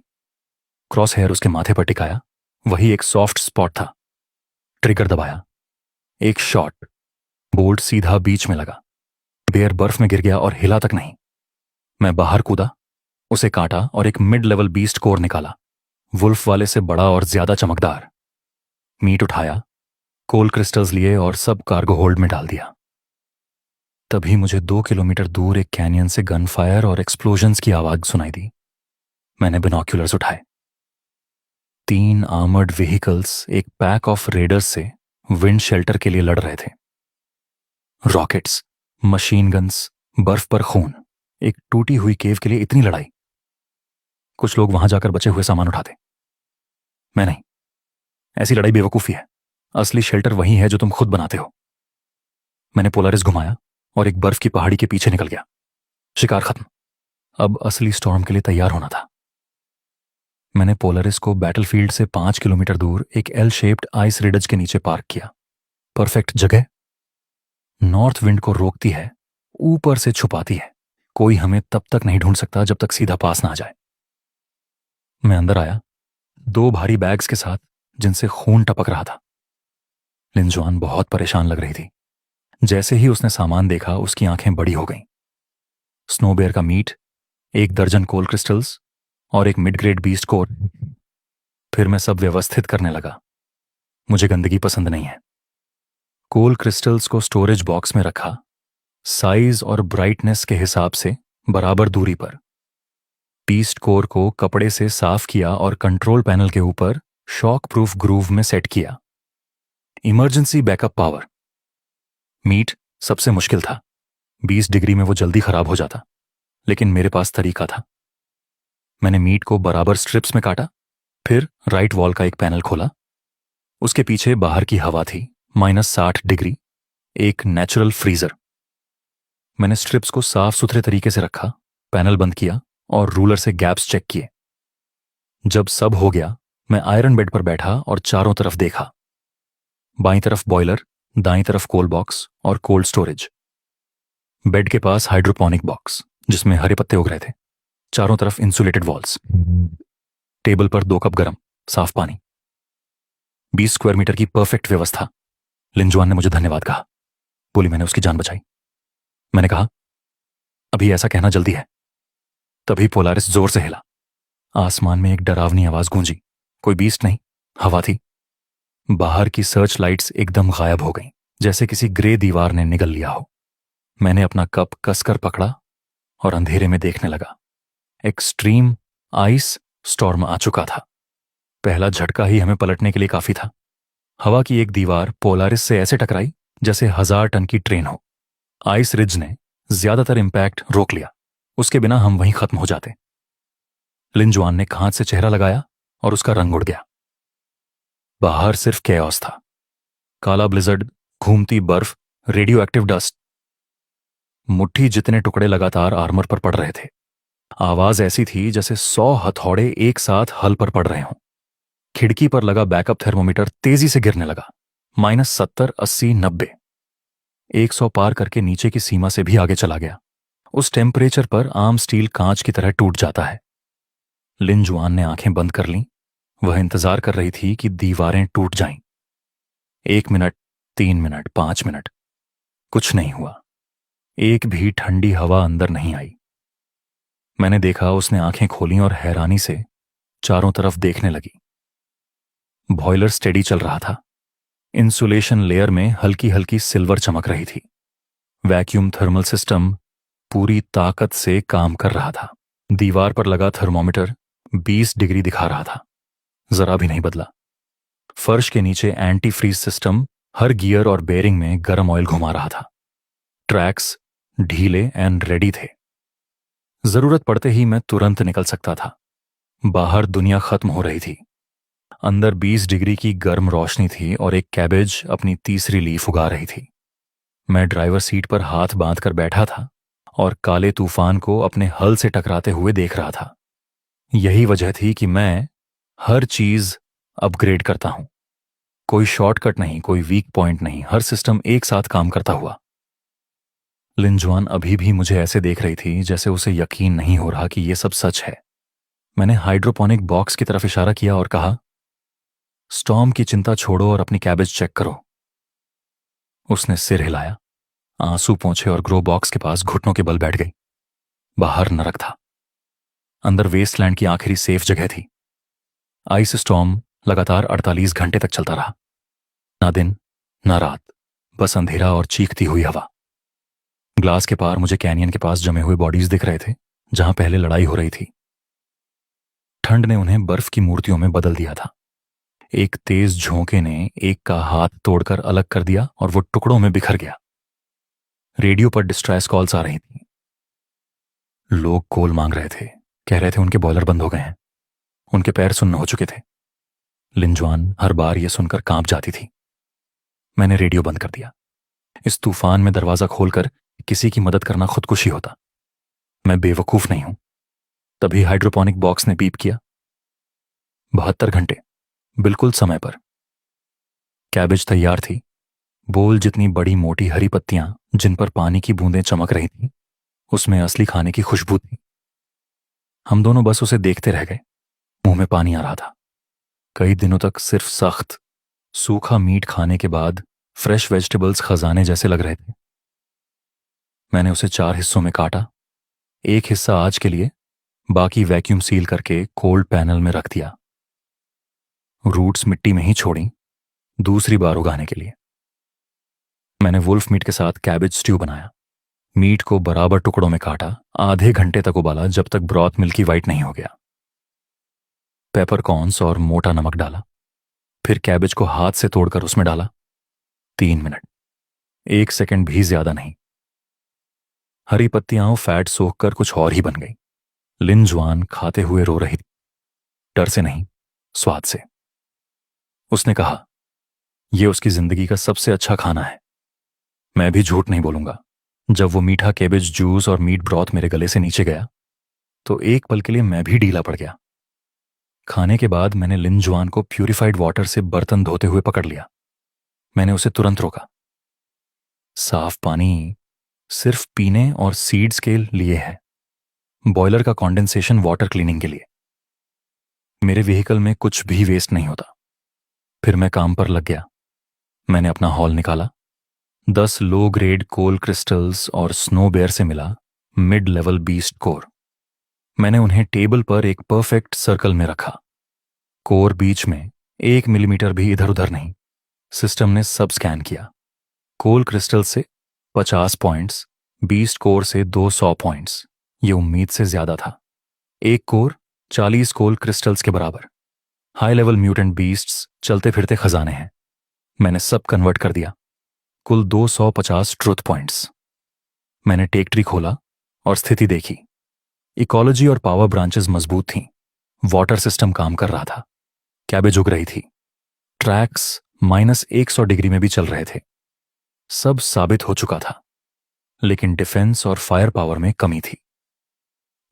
Speaker 1: क्रॉस हेयर उसके माथे पर टिकाया। वही एक सॉफ्ट स्पॉट था। ट्रिगर दबाया, एक शॉट। बोल्ट सीधा बीच में लगा। बेयर बर्फ में गिर गया और हिला तक नहीं। मैं बाहर कूदा, उसे काटा और एक मिड लेवल बीस्ट कोर निकाला, वुल्फ वाले से बड़ा और ज्यादा चमकदार। मीट उठाया, कोल क्रिस्टल्स लिए और सब कार्गो होल्ड में डाल दिया। तभी मुझे 2 किलोमीटर दूर एक कैनियन से गन फायर और एक्सप्लोजन्स की आवाज सुनाई दी। मैंने बिनॉक्यूलर्स उठाए। 3 आर्मर्ड व्हीकल्स एक पैक ऑफ रेडर्स से विंड शेल्टर के लिए लड़ रहे थे। रॉकेट्स, मशीन गन्स, बर्फ पर खून। एक टूटी हुई केव के लिए इतनी लड़ाई। कुछ लोग वहां जाकर बचे हुए सामान उठाते, मैं नहीं। ऐसी लड़ाई बेवकूफी है। असली शेल्टर वही है जो तुम खुद बनाते हो। मैंने पोलारिस घुमाया और एक बर्फ की पहाड़ी के पीछे निकल गया। शिकार खत्म। अब असली स्टॉर्म के लिए तैयार होना था। मैंने पोलारिस को बैटलफील्ड से 5 किलोमीटर दूर एक एल शेप्ड आइस रिडज के नीचे पार्क किया। परफेक्ट जगह। नॉर्थ विंड को रोकती है, ऊपर से छुपाती है। कोई हमें तब तक नहीं ढूंढ सकता जब तक सीधा पास ना आ जाए। मैं अंदर आया, 2 भारी बैग्स के साथ जिनसे खून टपक रहा था। लिंजुआन बहुत परेशान लग रही थी। जैसे ही उसने सामान देखा, उसकी आंखें बड़ी हो गईं। स्नोबेयर का मीट, 1 दर्जन कोल क्रिस्टल्स और एक मिड ग्रेड बीस्ट कोर। फिर मैं सब व्यवस्थित करने लगा। मुझे गंदगी पसंद नहीं है। कोल क्रिस्टल्स को स्टोरेज बॉक्स में रखा, साइज और ब्राइटनेस के हिसाब से बराबर दूरी पर। बीस्ट कोर को कपड़े से साफ किया और कंट्रोल पैनल के ऊपर शॉक प्रूफ ग्रूव में सेट किया। Emergency backup power. मीट सबसे मुश्किल था। 20 डिग्री में वो जल्दी खराब हो जाता, लेकिन मेरे पास तरीका था। मैंने मीट को बराबर स्ट्रिप्स में काटा, फिर राइट वॉल का एक पैनल खोला। उसके पीछे बाहर की हवा थी, -60 डिग्री, एक नेचुरल फ्रीजर। मैंने स्ट्रिप्स को साफ सुथरे तरीके से रखा, पैनल बंद किया और रूलर से गैप्स चेक किए। जब सब हो गया, मैं आयरन बेड पर बैठा और चारों तरफ देखा। बाईं तरफ बॉयलर, दाईं तरफ कोल बॉक्स और कोल्ड स्टोरेज। बेड के पास हाइड्रोपोनिक बॉक्स जिसमें हरे पत्ते उग रहे थे। चारों तरफ इंसुलेटेड वॉल्स। टेबल पर 2 कप गरम साफ पानी। 20 स्क्वायर मीटर की परफेक्ट व्यवस्था। लिंजुआन ने मुझे धन्यवाद कहा। बोली मैंने उसकी जान बचाई। मैंने कहा, अभी ऐसा कहना जल्दी है। तभी पोलारिस जोर से हिला। आसमान में एक डरावनी आवाज गूंजी। कोई बीस्ट नहीं, हवा थी। बाहर की सर्च लाइट्स एकदम गायब हो गईं, जैसे किसी ग्रे दीवार ने निगल लिया हो। मैंने अपना कप कसकर पकड़ा और अंधेरे में देखने लगा। एक्सट्रीम आइस स्टॉर्म आ चुका था। पहला झटका ही हमें पलटने के लिए काफी था। हवा की एक दीवार पोलारिस से ऐसे टकराई जैसे 1000 टन की ट्रेन हो। आइस रिज ने ज्यादातर इंपैक्ट रोक लिया, उसके बिना हम वहीं खत्म हो जाते। लिंजुआन ने खांच से चेहरा लगाया और उसका रंग उड़ गया। बाहर सिर्फ कैओस था। काला ब्लिजर्ड, घूमती बर्फ, रेडियो एक्टिव डस्ट। मुट्ठी जितने टुकड़े लगातार आर्मर पर पड़ रहे थे। आवाज ऐसी थी जैसे 100 हथौड़े एक साथ हल पर पड़ रहे हों। खिड़की पर लगा बैकअप थर्मोमीटर तेजी से गिरने लगा। -70, 80, 90। 100 पार करके नीचे की सीमा से भी आगे चला गया। उस टेम्परेचर पर आम स्टील कांच की तरह टूट जाता है। लिंजुआन ने आंखें बंद कर लीं। वह इंतजार कर रही थी कि दीवारें टूट जाएं। 1 मिनट, 3 मिनट, 5 मिनट, कुछ नहीं हुआ। एक भी ठंडी हवा अंदर नहीं आई। मैंने देखा उसने आंखें खोलीं और हैरानी से चारों तरफ देखने लगी। बॉयलर स्टेडी चल रहा था। इंसुलेशन लेयर में हल्की हल्की सिल्वर चमक रही थी। वैक्यूम थर्मल सिस्टम पूरी ताकत से काम कर रहा था। दीवार पर लगा थर्मोमीटर 20 डिग्री दिखा रहा था, जरा भी नहीं बदला। फर्श के नीचे एंटी फ्रीज सिस्टम हर गियर और बेरिंग में गर्म ऑयल घुमा रहा था। ट्रैक्स ढीले एंड रेडी थे। जरूरत पड़ते ही मैं तुरंत निकल सकता था। बाहर दुनिया खत्म हो रही थी। अंदर 20 डिग्री की गर्म रोशनी थी और एक कैबेज अपनी तीसरी लीफ उगा रही थी। मैं ड्राइवर सीट पर हाथ बांधकर बैठा था और काले तूफान को अपने हल से टकराते हुए देख रहा था। यही वजह थी कि मैं हर चीज अपग्रेड करता हूं। कोई शॉर्टकट नहीं, कोई वीक पॉइंट नहीं, हर सिस्टम एक साथ काम करता हुआ। लिंजुआन अभी भी मुझे ऐसे देख रही थी जैसे उसे यकीन नहीं हो रहा कि यह सब सच है। मैंने हाइड्रोपोनिक बॉक्स की तरफ इशारा किया और कहा, स्टॉर्म की चिंता छोड़ो और अपनी कैबेज चेक करो। उसने सिर हिलाया, आंसू पोंछे और ग्रो बॉक्स के पास घुटनों के बल बैठ गई। बाहर नरक था, अंदर वेस्टलैंड की आखिरी सेफ जगह थी। आइस स्टॉर्म लगातार 48 घंटे तक चलता रहा। ना दिन ना रात, बस अंधेरा और चीखती हुई हवा। ग्लास के पार मुझे कैनियन के पास जमे हुए बॉडीज दिख रहे थे, जहां पहले लड़ाई हो रही थी। ठंड ने उन्हें बर्फ की मूर्तियों में बदल दिया था। एक तेज झोंके ने एक का हाथ तोड़कर अलग कर दिया और वो टुकड़ों में बिखर गया। रेडियो पर डिस्ट्रेस कॉल्स आ रही थी। लोग कोल मांग रहे थे, कह रहे थे उनके बॉयलर बंद हो गए हैं, उनके पैर सुन्न हो चुके थे। लिंजुआन हर बार यह सुनकर कांप जाती थी। मैंने रेडियो बंद कर दिया। इस तूफान में दरवाजा खोलकर किसी की मदद करना खुदकुशी होता। मैं बेवकूफ नहीं हूं। तभी हाइड्रोपोनिक बॉक्स ने बीप किया। 72 घंटे, बिल्कुल समय पर। कैबेज तैयार थी। बोल जितनी बड़ी मोटी हरी पत्तियां जिन पर पानी की बूंदें चमक रही थीं, उसमें असली खाने की खुशबू थी। हम दोनों बस उसे देखते रह गए। मुंह में पानी आ रहा था। कई दिनों तक सिर्फ सख्त सूखा मीट खाने के बाद फ्रेश वेजिटेबल्स खजाने जैसे लग रहे थे। मैंने उसे 4 हिस्सों में काटा। एक हिस्सा आज के लिए, बाकी वैक्यूम सील करके कोल्ड पैनल में रख दिया। रूट्स मिट्टी में ही छोड़ी, दूसरी बार उगाने के लिए। मैंने वुल्फ मीट के साथ कैबेज स्ट्यू बनाया। मीट को बराबर टुकड़ों में काटा, आधे घंटे तक उबाला जब तक ब्रॉथ मिल्की वाइट नहीं हो गया। पेपरकॉर्न्स और मोटा नमक डाला, फिर कैबेज को हाथ से तोड़कर उसमें डाला। 3 मिनट, 1 सेकंड भी ज्यादा नहीं। हरी पत्तियां फैट सोखकर कुछ और ही बन गई। लिंजुआन खाते हुए रो रही थी, डर से नहीं, स्वाद से। उसने कहा, यह उसकी जिंदगी का सबसे अच्छा खाना है। मैं भी झूठ नहीं बोलूंगा। जब वो मीठा कैबेज जूस और मीट ब्रॉथ मेरे गले से नीचे गया तो एक पल के लिए मैं भी ढीला पड़ गया। खाने के बाद मैंने लिंजुआन को प्यूरिफाइड वाटर से बर्तन धोते हुए पकड़ लिया। मैंने उसे तुरंत रोका। साफ पानी सिर्फ पीने और सीड्स के लिए है, बॉयलर का कॉन्डेंसेशन वाटर क्लीनिंग के लिए। मेरे व्हीकल में कुछ भी वेस्ट नहीं होता। फिर मैं काम पर लग गया। मैंने अपना हॉल निकाला। 10 लो ग्रेड कोल क्रिस्टल्स और स्नो बेयर से मिला मिड लेवल बीस्ट कोर। मैंने उन्हें टेबल पर एक परफेक्ट सर्कल में रखा। कोर बीच में 1 मिलीमीटर भी इधर उधर नहीं। सिस्टम ने सब स्कैन किया। कोल क्रिस्टल से 50 पॉइंट्स, बीस्ट कोर से 200 पॉइंट्स। ये उम्मीद से ज्यादा था। एक कोर 40 कोल क्रिस्टल्स के बराबर। हाई लेवल म्यूटेंट बीस्ट्स चलते फिरते खजाने हैं। मैंने सब कन्वर्ट कर दिया। कुल 250 ट्रुथ पॉइंट्स। मैंने टेक ट्री खोला और स्थिति देखी। इकोलॉजी और पावर ब्रांचेस मजबूत थीं। वाटर सिस्टम काम कर रहा था। कैबेज उग रही थी। ट्रैक्स -100 डिग्री में भी चल रहे थे। सब साबित हो चुका था, लेकिन डिफेंस और फायर पावर में कमी थी।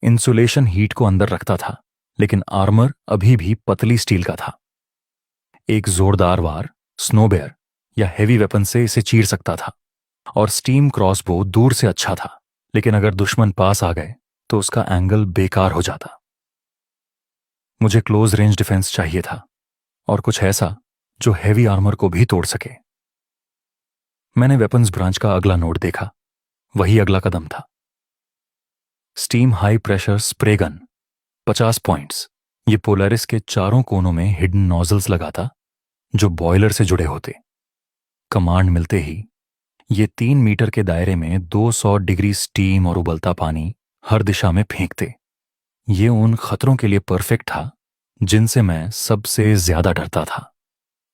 Speaker 1: इंसुलेशन हीट को अंदर रखता था, लेकिन आर्मर अभी भी पतली स्टील का था। एक जोरदार वार स्नोबेयर या हेवी वेपन से इसे चीर सकता था, और स्टीम क्रॉसबो दूर से अच्छा था, लेकिन अगर दुश्मन पास आ गए तो उसका एंगल बेकार हो जाता। मुझे क्लोज रेंज डिफेंस चाहिए था, और कुछ ऐसा जो हेवी आर्मर को भी तोड़ सके। मैंने वेपन्स ब्रांच का अगला नोड देखा। वही अगला कदम था। Steam high pressure spray gun, 50 points. ये पोलैरिस के चारों कोनों में हिडन नॉजल्स लगाता, जो बॉयलर से जुड़े होते। कमांड मिलते ही ये 3 मीटर के दायरे में 200 डिग्री स्टीम और उबलता पानी हर दिशा में फेंकते। ये उन खतरों के लिए परफेक्ट था जिनसे मैं सबसे ज्यादा डरता था।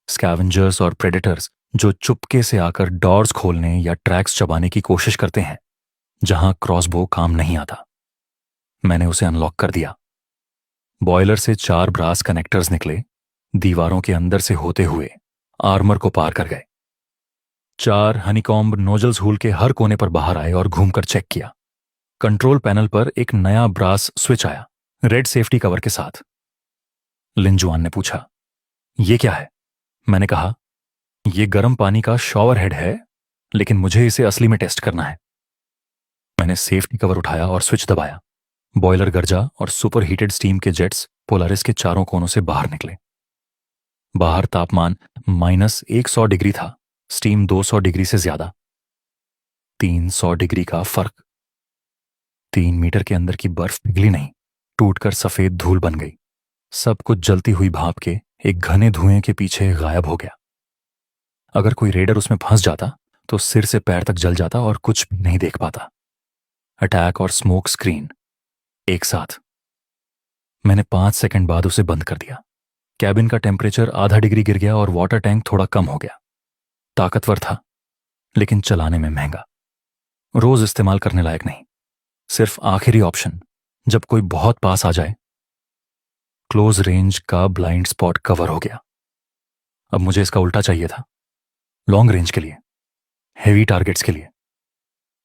Speaker 1: स्कैवेंजर्स और प्रेडेटर्स जो चुपके से आकर डोर्स खोलने या ट्रैक्स चबाने की कोशिश करते हैं जहां क्रॉसबो काम नहीं आता। मैंने उसे अनलॉक कर दिया। बॉयलर से 4 ब्रास कनेक्टर्स निकले, दीवारों के अंदर से होते हुए आर्मर को पार कर गए। 4 हनीकॉम्ब नोजल्स हुल के हर कोने पर बाहर आए और घूमकर चेक किया। कंट्रोल पैनल पर एक नया ब्रास स्विच आया, रेड सेफ्टी कवर के साथ। लिन जुआन ने पूछा, ये क्या है? मैंने कहा, यह गर्म पानी का शॉवर हेड है, लेकिन मुझे इसे असली में टेस्ट करना है। मैंने सेफ्टी कवर उठाया और स्विच दबाया। बॉयलर गरजा और सुपर हीटेड स्टीम के जेट्स पोलारिस के चारों कोनों से बाहर निकले। बाहर तापमान -100 डिग्री था, स्टीम 200 डिग्री से ज्यादा। 300 डिग्री का फर्क। 3 मीटर के अंदर की बर्फ पिघली नहीं, टूटकर सफेद धूल बन गई। सब कुछ जलती हुई भाप के एक घने धुएं के पीछे गायब हो गया। अगर कोई रेडर उसमें फंस जाता तो सिर से पैर तक जल जाता और कुछ भी नहीं देख पाता। अटैक और स्मोक स्क्रीन एक साथ। मैंने 5 सेकंड बाद उसे बंद कर दिया। कैबिन का टेम्परेचर आधा डिग्री गिर गया और वाटर टैंक थोड़ा कम हो गया। ताकतवर था, लेकिन चलाने में महंगा। रोज इस्तेमाल करने लायक नहीं, सिर्फ आखिरी ऑप्शन जब कोई बहुत पास आ जाए। क्लोज रेंज का ब्लाइंड स्पॉट कवर हो गया। अब मुझे इसका उल्टा चाहिए था, लॉन्ग रेंज के लिए, हेवी टारगेट्स के लिए,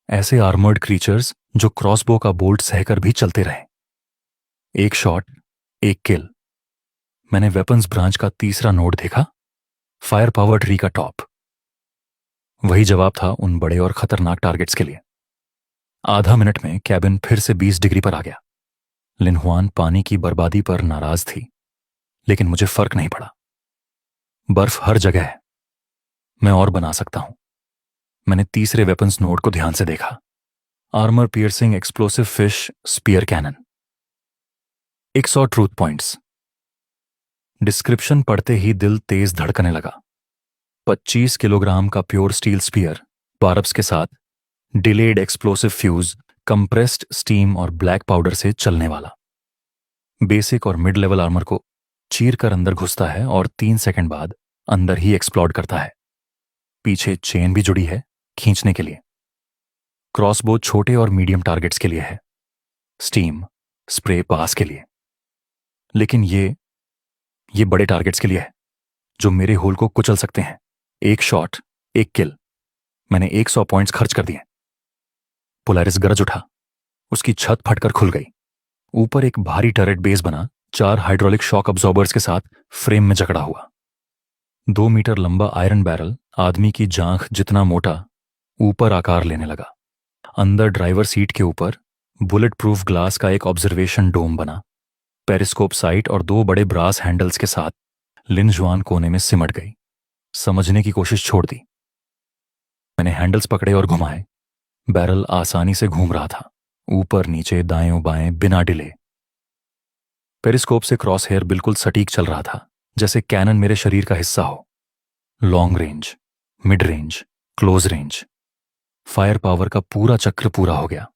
Speaker 1: ऐसे आर्मर्ड क्रीचर्स जो क्रॉसबो का बोल्ट सहकर भी चलते रहे। एक शॉट, एक किल। मैंने वेपन्स ब्रांच का तीसरा नोड देखा, फायर पावर ट्री का टॉप। वही जवाब था उन बड़े और खतरनाक टारगेट्स के लिए। आधा मिनट में कैबिन फिर से 20 डिग्री पर आ गया। लिन हुआन पानी की बर्बादी पर नाराज थी, लेकिन मुझे फर्क नहीं पड़ा। बर्फ हर जगह है, मैं और बना सकता हूं। मैंने तीसरे वेपन्स नोड को ध्यान से देखा। Armour piercing explosive fish spear cannon. 100 truth points. Description पढ़ते ही दिल तेज धड़कने लगा। 25 किलोग्राम का प्योर स्टील स्पीयर, बारब्स के साथ, delayed explosive fuse, compressed steam और ब्लैक पाउडर से चलने वाला। बेसिक और मिड लेवल आर्मर को चीर कर अंदर घुसता है और 3 सेकंड बाद अंदर ही एक्सप्लोड करता है। पीछे चेन भी जुड़ी है खींचने के लिए। क्रॉसबो छोटे और मीडियम टारगेट्स के लिए है, स्टीम स्प्रे पास के लिए। लेकिन ये बड़े टारगेट्स के लिए है जो मेरे होल को कुचल सकते हैं। एक शॉट, एक किल। मैंने 100 पॉइंट्स खर्च कर दिए। पोलारिस गरज उठा, उसकी छत फटकर खुल गई। ऊपर एक भारी टर्रेट बेस बना, 4 हाइड्रोलिक शॉक अब्जॉर्बर्स के साथ फ्रेम में जकड़ा हुआ। 2 मीटर लंबा आयरन बैरल, आदमी की जांघ जितना मोटा, ऊपर आकार लेने लगा। अंदर ड्राइवर सीट के ऊपर बुलेट प्रूफ ग्लास का एक ऑब्जर्वेशन डोम बना। पेरिस्कोप साइट और 2 बड़े ब्रास हैंडल्स के साथ लिन जुआन कोने में सिमट गई। समझने की कोशिश छोड़ दी। मैंने हैंडल्स पकड़े और घुमाए। बैरल आसानी से घूम रहा था, ऊपर नीचे दाएं बाएं बिना डिले। पेरिस्कोप से क्रॉस हेयर बिल्कुल सटीक चल रहा था, जैसे कैनन मेरे शरीर का हिस्सा हो। Long range, mid range, close range, fire power का पूरा चक्र पूरा हो गया।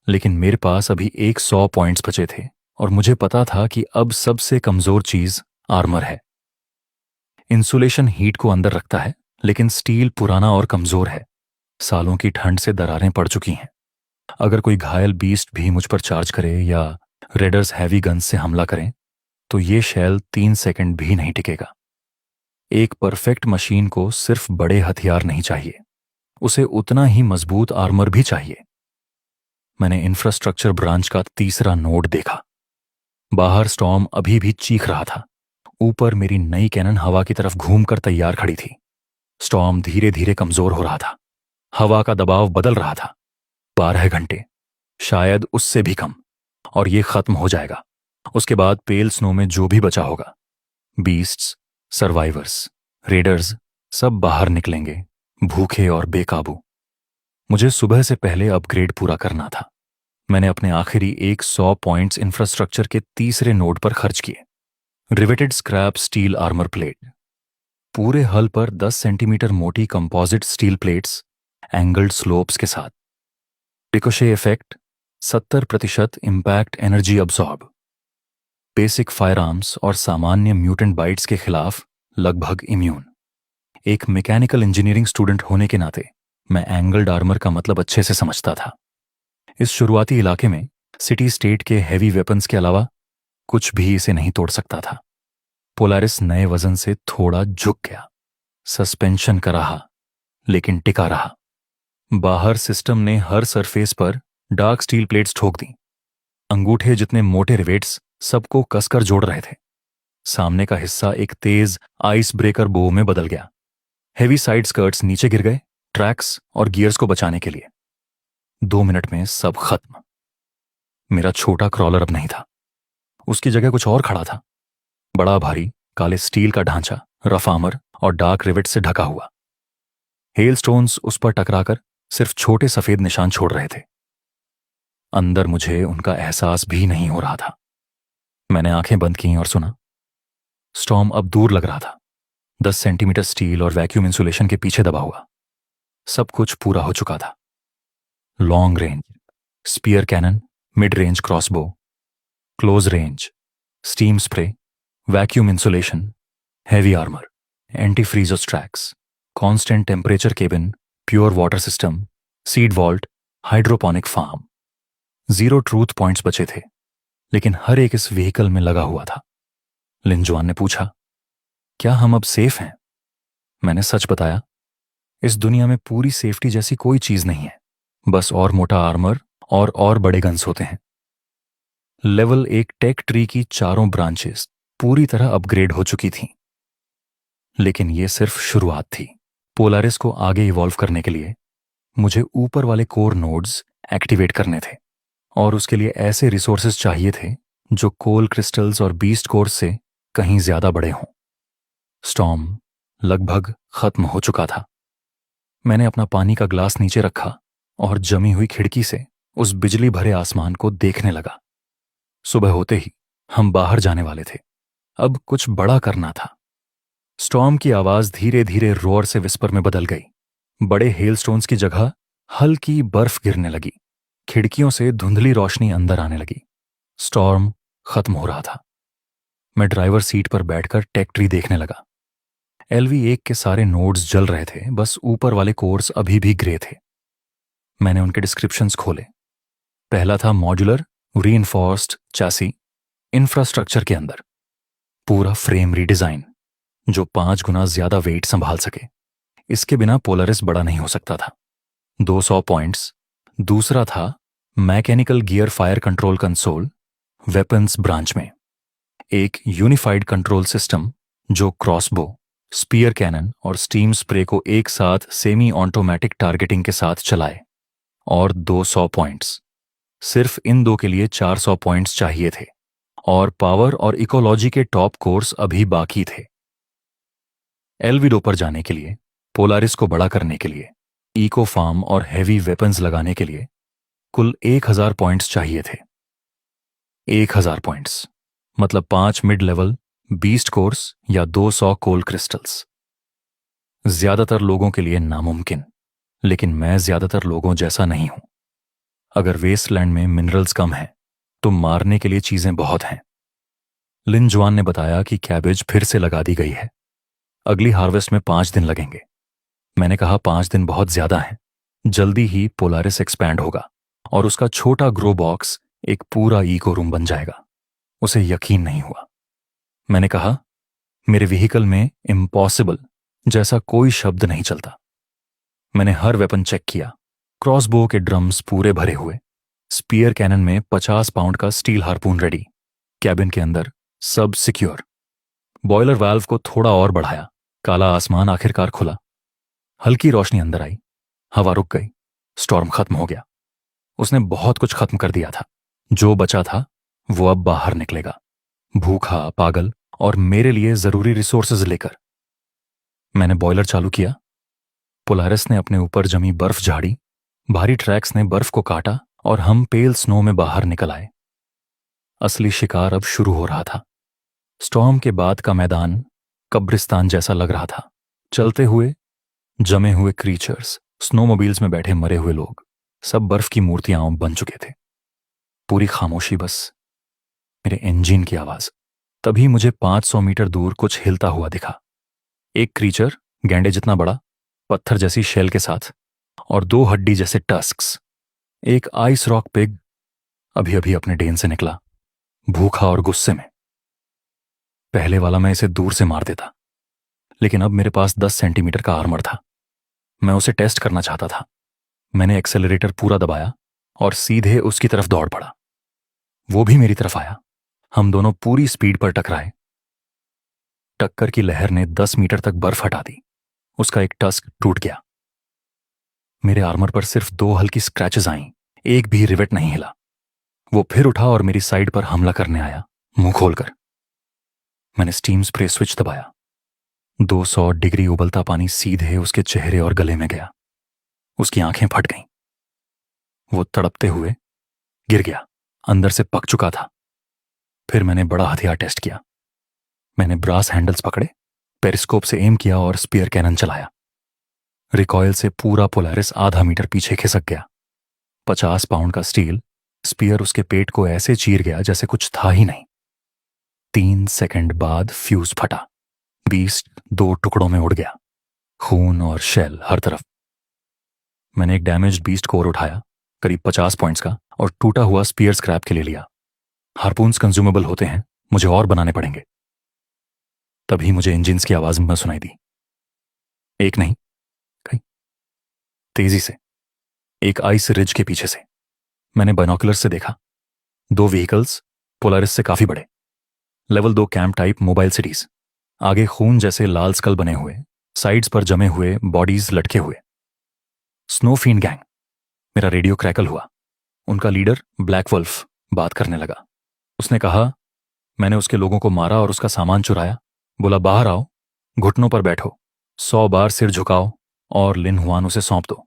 Speaker 1: लेकिन मेरे पास अभी 100 पॉइंट्स बचे थे और मुझे पता था कि अब सबसे कमजोर चीज आर्मर है। इंसुलेशन हीट को अंदर रखता है, लेकिन स्टील पुराना और कमजोर है। सालों की ठंड से दरारें पड़ चुकी हैं। अगर कोई घायल बीस्ट भी मुझ पर चार्ज करे या रेडर्स हैवी गन्स से हमला करें तो ये शैल 3 सेकंड भी नहीं टिकेगा। एक परफेक्ट मशीन को सिर्फ बड़े हथियार नहीं चाहिए, उसे उतना ही मजबूत आर्मर भी चाहिए। मैंने इंफ्रास्ट्रक्चर ब्रांच का तीसरा नोड देखा। बाहर स्टॉर्म अभी भी चीख रहा था। ऊपर मेरी नई कैनन हवा की तरफ घूमकर तैयार खड़ी थी। स्टॉर्म धीरे धीरे कमजोर हो रहा था। हवा का दबाव बदल रहा था। 12 घंटे, शायद उससे भी कम, और ये खत्म हो जाएगा। उसके बाद पेल स्नो में जो भी बचा होगा, बीस्ट्स, सर्वाइवर्स, रेडर्स, सब बाहर निकलेंगे, भूखे और बेकाबू। मुझे सुबह से पहले अपग्रेड पूरा करना था। मैंने अपने आखिरी 100 पॉइंट्स इंफ्रास्ट्रक्चर के तीसरे नोड पर खर्च किए। Riveted scrap steel armour plate, पूरे हल पर 10 सेंटीमीटर मोटी composite steel plates angled slopes के साथ। Ricochet effect 70% impact energy absorb. Basic fire arms और सामान्य म्यूटेंट बाइट्स के खिलाफ लगभग इम्यून। एक मैकेनिकल इंजीनियरिंग स्टूडेंट होने के नाते मैं एंगल्ड आर्मर का मतलब अच्छे से समझता था। इस शुरुआती इलाके में सिटी स्टेट के हैवी वेपन्स के अलावा कुछ भी इसे नहीं तोड़ सकता था। पोलारिस नए वजन से थोड़ा झुक गया। सस्पेंशन का रहा, लेकिन टिका रहा। बाहर सिस्टम ने हर सरफेस पर डार्क स्टील प्लेट्स ठोक दी। अंगूठे जितने मोटे रिवेट्स सबको कसकर जोड़ रहे थे। सामने का हिस्सा एक तेज आइस ब्रेकर बो में बदल गया। हेवी साइड स्कर्ट्स नीचे गिर गए, ट्रैक्स और गियर्स को बचाने के लिए। 2 मिनट में सब खत्म। मेरा छोटा क्रॉलर अब नहीं था, उसकी जगह कुछ और खड़ा था। बड़ा भारी काले स्टील का ढांचा, रफ आर्मर और डार्क रिवेट से ढका हुआ। हेलस्टोन्स उस पर टकराकर सिर्फ छोटे सफेद निशान छोड़ रहे थे। अंदर मुझे उनका एहसास भी नहीं हो रहा था। मैंने आंखें बंद की और सुना। स्टॉर्म अब दूर लग रहा था, 10 सेंटीमीटर स्टील और वैक्यूम इंसुलेशन के पीछे दबा हुआ। सब कुछ पूरा हो चुका था। Long range spear cannon, mid range crossbow, close range steam spray, vacuum insulation, heavy armour, anti freezers tracks, constant temperature cabin, pure water system, seed vault, hydroponic farm. 0 truth points बचे थे, लेकिन हर एक इस व्हीकल में लगा हुआ था। लिनजुआन ने पूछा, क्या हम अब सेफ हैं? मैंने सच बताया, इस दुनिया में पूरी सेफ्टी जैसी कोई चीज नहीं है। बस और मोटा आर्मर और बड़े गन्स होते हैं। लेवल 1 टेक ट्री की चारों ब्रांचेस पूरी तरह अपग्रेड हो चुकी थीं। लेकिन यह सिर्फ शुरुआत थी। पोलारिस को आगे इवॉल्व करने के लिए मुझे ऊपर वाले कोर नोड्स एक्टिवेट करने थे, और उसके लिए ऐसे रिसोर्सेज चाहिए थे जो कोल क्रिस्टल्स और बीस्ट कोर्स से कहीं ज्यादा बड़े हों। स्टॉर्म लगभग खत्म हो चुका था। मैंने अपना पानी का ग्लास नीचे रखा और जमी हुई खिड़की से उस बिजली भरे आसमान को देखने लगा। सुबह होते ही हम बाहर जाने वाले थे। अब कुछ बड़ा करना था। स्टॉर्म की आवाज धीरे धीरे रोर से विस्पर में बदल गई। बड़े हेलस्टोन्स की जगह हल्की बर्फ गिरने लगी। खिड़कियों से धुंधली रोशनी अंदर आने लगी। स्टॉर्म खत्म हो रहा था। मैं ड्राइवर सीट पर बैठकर टेक ट्री देखने लगा। LV1 के सारे नोड्स जल रहे थे, बस ऊपर वाले कोर्स अभी भी ग्रे थे। मैंने उनके डिस्क्रिप्शंस खोले। पहला था मॉड्यूलर रीइंफोर्स्ड चैसी, इंफ्रास्ट्रक्चर के अंदर पूरा फ्रेम रीडिजाइन जो 5 गुना ज्यादा वेट संभाल सके। इसके बिना पोलारिस बड़ा नहीं हो सकता था। 200 पॉइंट्स। दूसरा था mechanical gear fire control console weapons branch में, एक यूनिफाइड कंट्रोल सिस्टम जो क्रॉसबो, स्पीयर कैनन और स्टीम स्प्रे को एक साथ सेमी ऑटोमेटिक टारगेटिंग के साथ चलाए। और 200 पॉइंट्स। सिर्फ इन दो के लिए 400 पॉइंट्स चाहिए थे, और पावर और इकोलॉजी के टॉप कोर्स अभी बाकी थे। LV2 पर जाने के लिए, पोलारिस को बड़ा करने के लिए, इको फार्म और हैवी वेपन्स लगाने के लिए कुल 1000 पॉइंट्स चाहिए थे। 1000 पॉइंट्स मतलब 5 मिड लेवल बीस्ट कोर्स या 200 कोल क्रिस्टल्स। ज्यादातर लोगों के लिए नामुमकिन, लेकिन मैं ज्यादातर लोगों जैसा नहीं हूं। अगर वेस्टलैंड में मिनरल्स कम हैं, तो मारने के लिए चीजें बहुत हैं। लिनजुआन ने बताया कि कैबेज फिर से लगा दी गई है। अगली हार्वेस्ट में 5 दिन लगेंगे। मैंने कहा 5 दिन बहुत ज्यादा हैं। जल्दी ही पोलारिस एक्सपैंड होगा और उसका छोटा ग्रो बॉक्स एक पूरा इको रूम बन जाएगा। उसे यकीन नहीं हुआ। मैंने कहा, मेरे व्हीकल में इम्पॉसिबल जैसा कोई शब्द नहीं चलता। मैंने हर वेपन चेक किया। क्रॉसबो के ड्रम्स पूरे भरे हुए, स्पीयर कैनन में 50 पाउंड का स्टील हार्पून रेडी, कैबिन के अंदर सब सिक्योर। बॉयलर वाल्व को थोड़ा और बढ़ाया। काला आसमान आखिरकार खुला। हल्की रोशनी अंदर आई। हवा रुक गई। स्टॉर्म खत्म हो गया। उसने बहुत कुछ खत्म कर दिया था। जो बचा था वो अब बाहर निकलेगा, भूखा, पागल और मेरे लिए जरूरी रिसोर्सेज लेकर। मैंने बॉयलर चालू किया। पोलारिस ने अपने ऊपर जमी बर्फ झाड़ी। भारी ट्रैक्स ने बर्फ को काटा और हम पेल स्नो में बाहर निकल आए। असली शिकार अब शुरू हो रहा था। स्टॉर्म के बाद का मैदान कब्रिस्तान जैसा लग रहा था। चलते हुए जमे हुए क्रीचर्स, स्नोमोबाइल्स में बैठे मरे हुए लोग, सब बर्फ की मूर्तियां बन चुके थे। पूरी खामोशी, बस मेरे इंजन की आवाज। तभी मुझे 500 मीटर दूर कुछ हिलता हुआ दिखा। एक क्रीचर, गैंडे जितना बड़ा, पत्थर जैसी शेल के साथ, और 2 हड्डी जैसे टस्क्स। एक आइस रॉक पिग, अभी अभी अपने डेन से निकला, भूखा और गुस्से में। पहले वाला मैं इसे दूर से मार देता, लेकिन अब मेरे पास 10 सेंटीमीटर का आर्मर था। मैं उसे टेस्ट करना चाहता था। मैंने एक्सेलरेटर पूरा दबाया और सीधे उसकी तरफ दौड़ पड़ा। वो भी मेरी तरफ आया। हम दोनों पूरी स्पीड पर टकराए। टक्कर की लहर ने 10 मीटर तक बर्फ हटा दी। उसका एक टस्क टूट गया। मेरे आर्मर पर सिर्फ 2 हल्की स्क्रैचेस आईं, एक भी रिवेट नहीं हिला। वो फिर उठा और मेरी साइड पर हमला करने आया, मुंह खोलकर। मैंने स्टीम स्प्रे स्विच दबाया। 200 डिग्री उबलता पानी सीधे उसके चेहरे और गले में गया। उसकी आंखें फट गईं। वो तड़पते हुए गिर गया, अंदर से पक चुका था। फिर मैंने बड़ा हथियार टेस्ट किया। मैंने ब्रास हैंडल्स पकड़े, पेरिस्कोप से एम किया और स्पीयर कैनन चलाया। रिकॉयल से पूरा पोलारिस आधा मीटर पीछे खिसक गया। 50 पाउंड का स्टील स्पीयर उसके पेट को ऐसे चीर गया जैसे कुछ था ही नहीं। 3 सेकंड बाद फ्यूज फटा। बीस्ट 2 टुकड़ों में उड़ गया, खून और शेल हर तरफ। मैंने एक डैमेज्ड बीस्ट कोर उठाया, करीब 50 पॉइंट्स का, और टूटा हुआ स्पीयर स्क्रैप के लिए लिया। हार्पून्स कंज्यूमेबल होते हैं, मुझे और बनाने पड़ेंगे। तभी मुझे इंजिन्स की आवाज में सुनाई दी। एक नहीं, कई, तेजी से, एक आइस रिज के पीछे से। मैंने बाइनोकुलर से देखा। 2 व्हीकल्स, पोलारिस से काफी बड़े, level 2 camp type mobile cities. आगे खून जैसे लाल स्कल बने हुए, साइड्स पर जमे हुए बॉडीज लटके हुए। स्नोफीन गैंग। मेरा रेडियो क्रैकल हुआ। उनका लीडर ब्लैक वुल्फ बात करने लगा। उसने कहा, मैंने उसके लोगों को मारा और उसका सामान चुराया। बोला, बाहर आओ, घुटनों पर बैठो, 100 बार सिर झुकाओ और लिन हुआन उसे सौंप दो,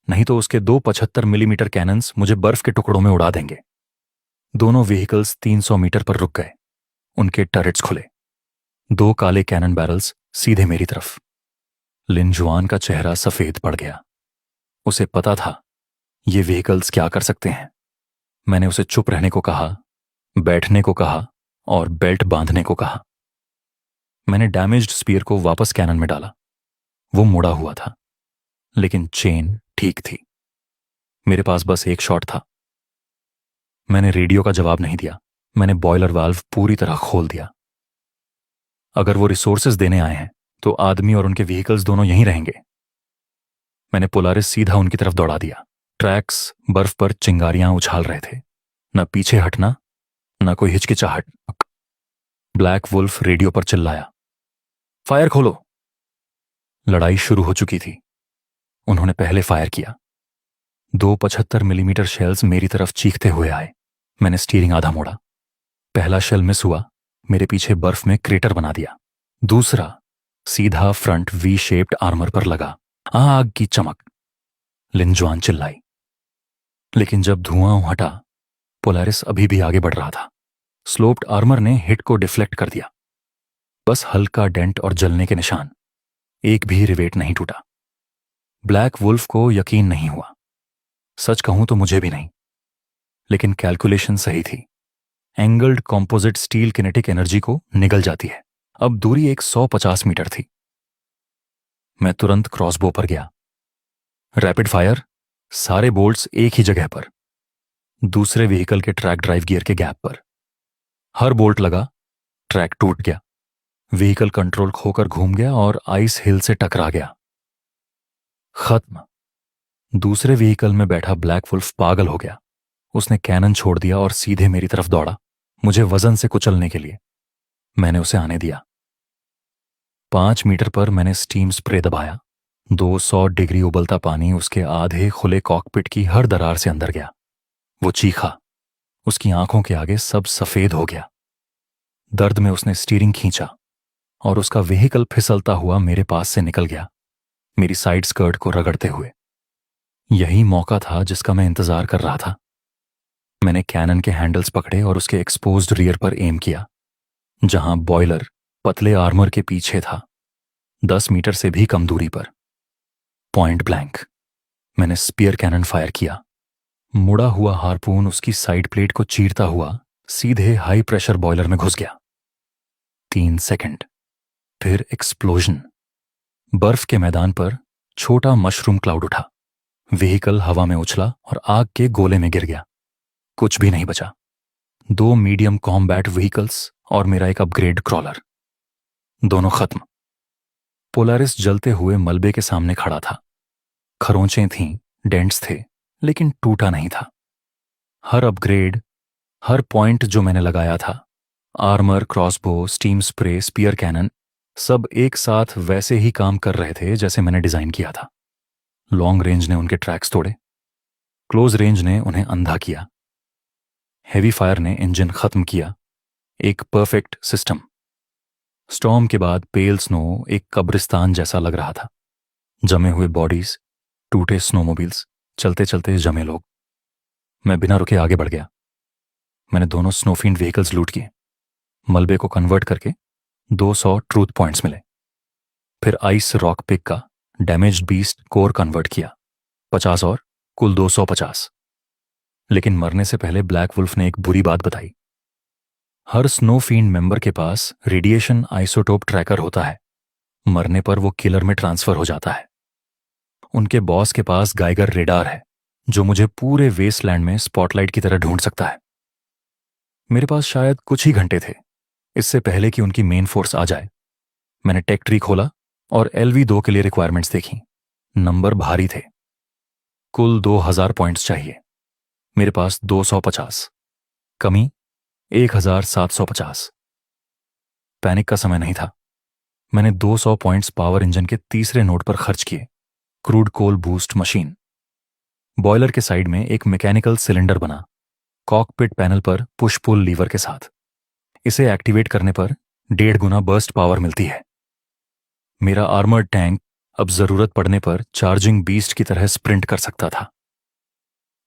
Speaker 1: नहीं तो उसके 2 75 मिलीमीटर कैनन्स मुझे बर्फ के टुकड़ों में उड़ा देंगे। दोनों व्हीकल्स 300 मीटर पर रुक गए। उनके टर्रेट्स खुले। 2 काले कैनन बैरल्स सीधे मेरी तरफ। लिन जुआन का चेहरा सफेद पड़ गया। उसे पता था ये व्हीकल्स क्या कर सकते हैं। मैंने उसे चुप रहने को कहा, बैठने को कहा और बेल्ट बांधने को कहा। मैंने डैमेज्ड स्पीयर को वापस कैनन में डाला। वो मुड़ा हुआ था, लेकिन चेन ठीक थी। मेरे पास बस एक शॉट था। मैंने रेडियो का जवाब नहीं दिया। मैंने बॉयलर वाल्व पूरी तरह खोल दिया। अगर वो रिसोर्सेज देने आए हैं तो आदमी और उनके व्हीकल्स दोनों यहीं रहेंगे। मैंने पोलारिस सीधा उनकी तरफ दौड़ा दिया। ट्रैक्स बर्फ पर चिंगारियां उछाल रहे थे। न पीछे हटना, न कोई हिचकिचाहट। ब्लैक वुल्फ रेडियो पर चिल्लाया, फायर खोलो। लड़ाई शुरू हो चुकी थी। उन्होंने पहले फायर किया। 2 75 मिलीमीटर शेल्स मेरी तरफ चीखते हुए आए। मैंने स्टीयरिंग आधा मोड़ा। पहला शेल मिस हुआ, मेरे पीछे बर्फ में क्रेटर बना दिया। दूसरा सीधा फ्रंट वी शेप्ड आर्मर पर लगा। आग की चमक। लिन जुआन चिल्लाई। लेकिन जब धुआं हटा, पोलारिस अभी भी आगे बढ़ रहा था। स्लोप्ड आर्मर ने हिट को डिफ्लेक्ट कर दिया। बस हल्का डेंट और जलने के निशान। एक भी रिवेट नहीं टूटा। ब्लैक वुल्फ को यकीन नहीं हुआ। सच कहूं तो मुझे भी नहीं, लेकिन कैलकुलेशन सही थी। Angled composite steel kinetic energy को निगल जाती है। अब दूरी एक 150 मीटर थी। मैं तुरंत क्रॉसबो पर गया। रैपिड फायर, सारे बोल्ट्स एक ही जगह पर, दूसरे व्हीकल के ट्रैक ड्राइव गियर के गैप पर। हर बोल्ट लगा, ट्रैक टूट गया। व्हीकल कंट्रोल खोकर घूम गया और आइस हिल से टकरा गया। खत्म। दूसरे व्हीकल में बैठा ब्लैक वुल्फ पागल हो गया। उसने कैनन छोड़ दिया और सीधे मेरी तरफ दौड़ा, मुझे वजन से कुचलने के लिए। मैंने उसे आने दिया। 5 मीटर पर मैंने स्टीम स्प्रे दबाया। 200 डिग्री उबलता पानी उसके आधे खुले कॉकपिट की हर दरार से अंदर गया। वो चीखा। उसकी आंखों के आगे सब सफेद हो गया। दर्द में उसने स्टीयरिंग खींचा और उसका व्हीकल फिसलता हुआ मेरे पास से निकल गया, मेरी साइड स्कर्ट को रगड़ते हुए। यही मौका था जिसका मैं इंतजार कर रहा था। मैंने कैनन के हैंडल्स पकड़े और उसके एक्सपोज्ड रियर पर एम किया, जहां बॉयलर पतले आर्मर के पीछे था, 10 मीटर से भी कम दूरी पर। पॉइंट ब्लैंक मैंने स्पीयर कैनन फायर किया। मुड़ा हुआ हार्पून उसकी साइड प्लेट को चीरता हुआ सीधे हाई प्रेशर बॉयलर में घुस गया। 3 सेकंड, फिर एक्सप्लोजन। बर्फ के मैदान पर छोटा मशरूम क्लाउड उठा। व्हीकल हवा में उछला और आग के गोले में गिर गया। कुछ भी नहीं बचा। 2 मीडियम कॉम्बैट व्हीकल्स और मेरा एक अपग्रेड क्रॉलर, दोनों खत्म। पोलारिस जलते हुए मलबे के सामने खड़ा था। खरोंचें थीं, डेंट्स थे, लेकिन टूटा नहीं था। हर अपग्रेड, हर पॉइंट जो मैंने लगाया था, armour, crossbow, steam spray, spear cannon, सब एक साथ वैसे ही काम कर रहे थे जैसे मैंने डिजाइन किया था। लॉन्ग रेंज ने उनके ट्रैक्स तोड़े, क्लोज रेंज ने उन्हें अंधा किया, हेवी फायर ने इंजन खत्म किया। एक परफेक्ट सिस्टम। स्टॉर्म के बाद पेल स्नो एक कब्रिस्तान जैसा लग रहा था। जमे हुए बॉडीज, टूटे स्नोमोबिल्स, चलते चलते जमे लोग। मैं बिना रुके आगे बढ़ गया। मैंने दोनों स्नोफील्ड व्हीकल्स लूट किए। मलबे को कन्वर्ट करके 200 ट्रूथ पॉइंट्स मिले। फिर आइस रॉक पिक का डैमेज्ड बीस्ट कोर कन्वर्ट किया, 50 और कुल 250। लेकिन मरने से पहले ब्लैक वुल्फ ने एक बुरी बात बताई। हर स्नोफील्ड मेंबर के पास रेडिएशन आइसोटोप ट्रैकर होता है। मरने पर वो किलर में ट्रांसफर हो जाता है। उनके बॉस के पास गाइगर रेडार है जो मुझे पूरे वेस्टलैंड में स्पॉटलाइट की तरह ढूंढ सकता है। मेरे पास शायद कुछ ही घंटे थे इससे पहले कि उनकी मेन फोर्स आ जाए। मैंने टेक ट्री खोला और LV2 के लिए रिक्वायरमेंट्स देखी। नंबर भारी थे। कुल 2000 पॉइंट्स चाहिए, मेरे पास 250, कमी 1750। पैनिक का समय नहीं था। मैंने 200 पॉइंट्स पावर इंजन के तीसरे नोड पर खर्च किए। क्रूड कोल बूस्ट मशीन। बॉयलर के साइड में एक मैकेनिकल सिलेंडर बना, कॉकपिट पैनल पर पुश पुल लीवर के साथ। इसे एक्टिवेट करने पर 1.5 गुना बर्स्ट पावर मिलती है। मेरा आर्मर्ड टैंक अब जरूरत पड़ने पर चार्जिंग बीस्ट की तरह स्प्रिंट कर सकता था।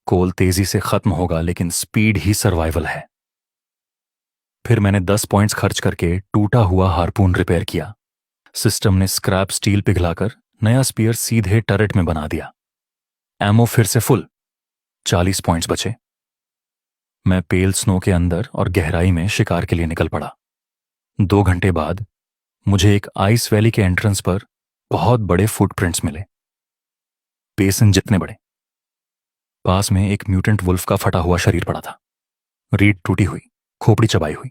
Speaker 1: कोल तेजी से खत्म होगा लेकिन स्पीड ही सर्वाइवल है। फिर मैंने 10 पॉइंट्स खर्च करके टूटा हुआ हार्पून रिपेयर किया। सिस्टम ने स्क्रैप स्टील पिघलाकर नया स्पीयर सीधे टरेट में बना दिया। एमओ फिर से फुल, 40 पॉइंट्स बचे। मैं पेल स्नो के अंदर और गहराई में शिकार के लिए निकल पड़ा। 2 घंटे बाद मुझे एक आइस वैली के एंट्रेंस पर बहुत बड़े फुटप्रिंट्स मिले, बेसन जितने बड़े। पास में एक म्यूटेंट वुल्फ का फटा हुआ शरीर पड़ा था, रीढ़ टूटी हुई, खोपड़ी चबाई हुई।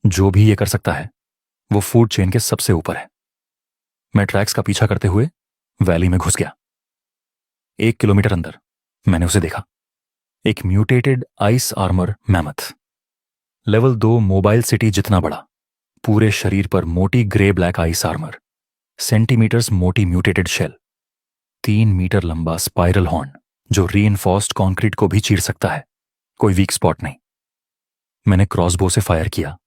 Speaker 1: जो भी ये कर सकता है वो फूड चेन के सबसे ऊपर है। मैं ट्रैक्स का पीछा करते हुए वैली में घुस गया। 1 किलोमीटर अंदर मैंने उसे देखा, एक mutated ice armour mammoth, level 2 mobile city जितना बड़ा, पूरे शरीर पर मोटी grey black ice armour, centimetres मोटी म्यूटेटेड शेल, 3 मीटर लंबा स्पाइरल हॉर्न जो रीइंफोर्स्ड कंक्रीट को भी चीर सकता है। कोई वीक स्पॉट नहीं। मैंने क्रॉसबो से फायर किया।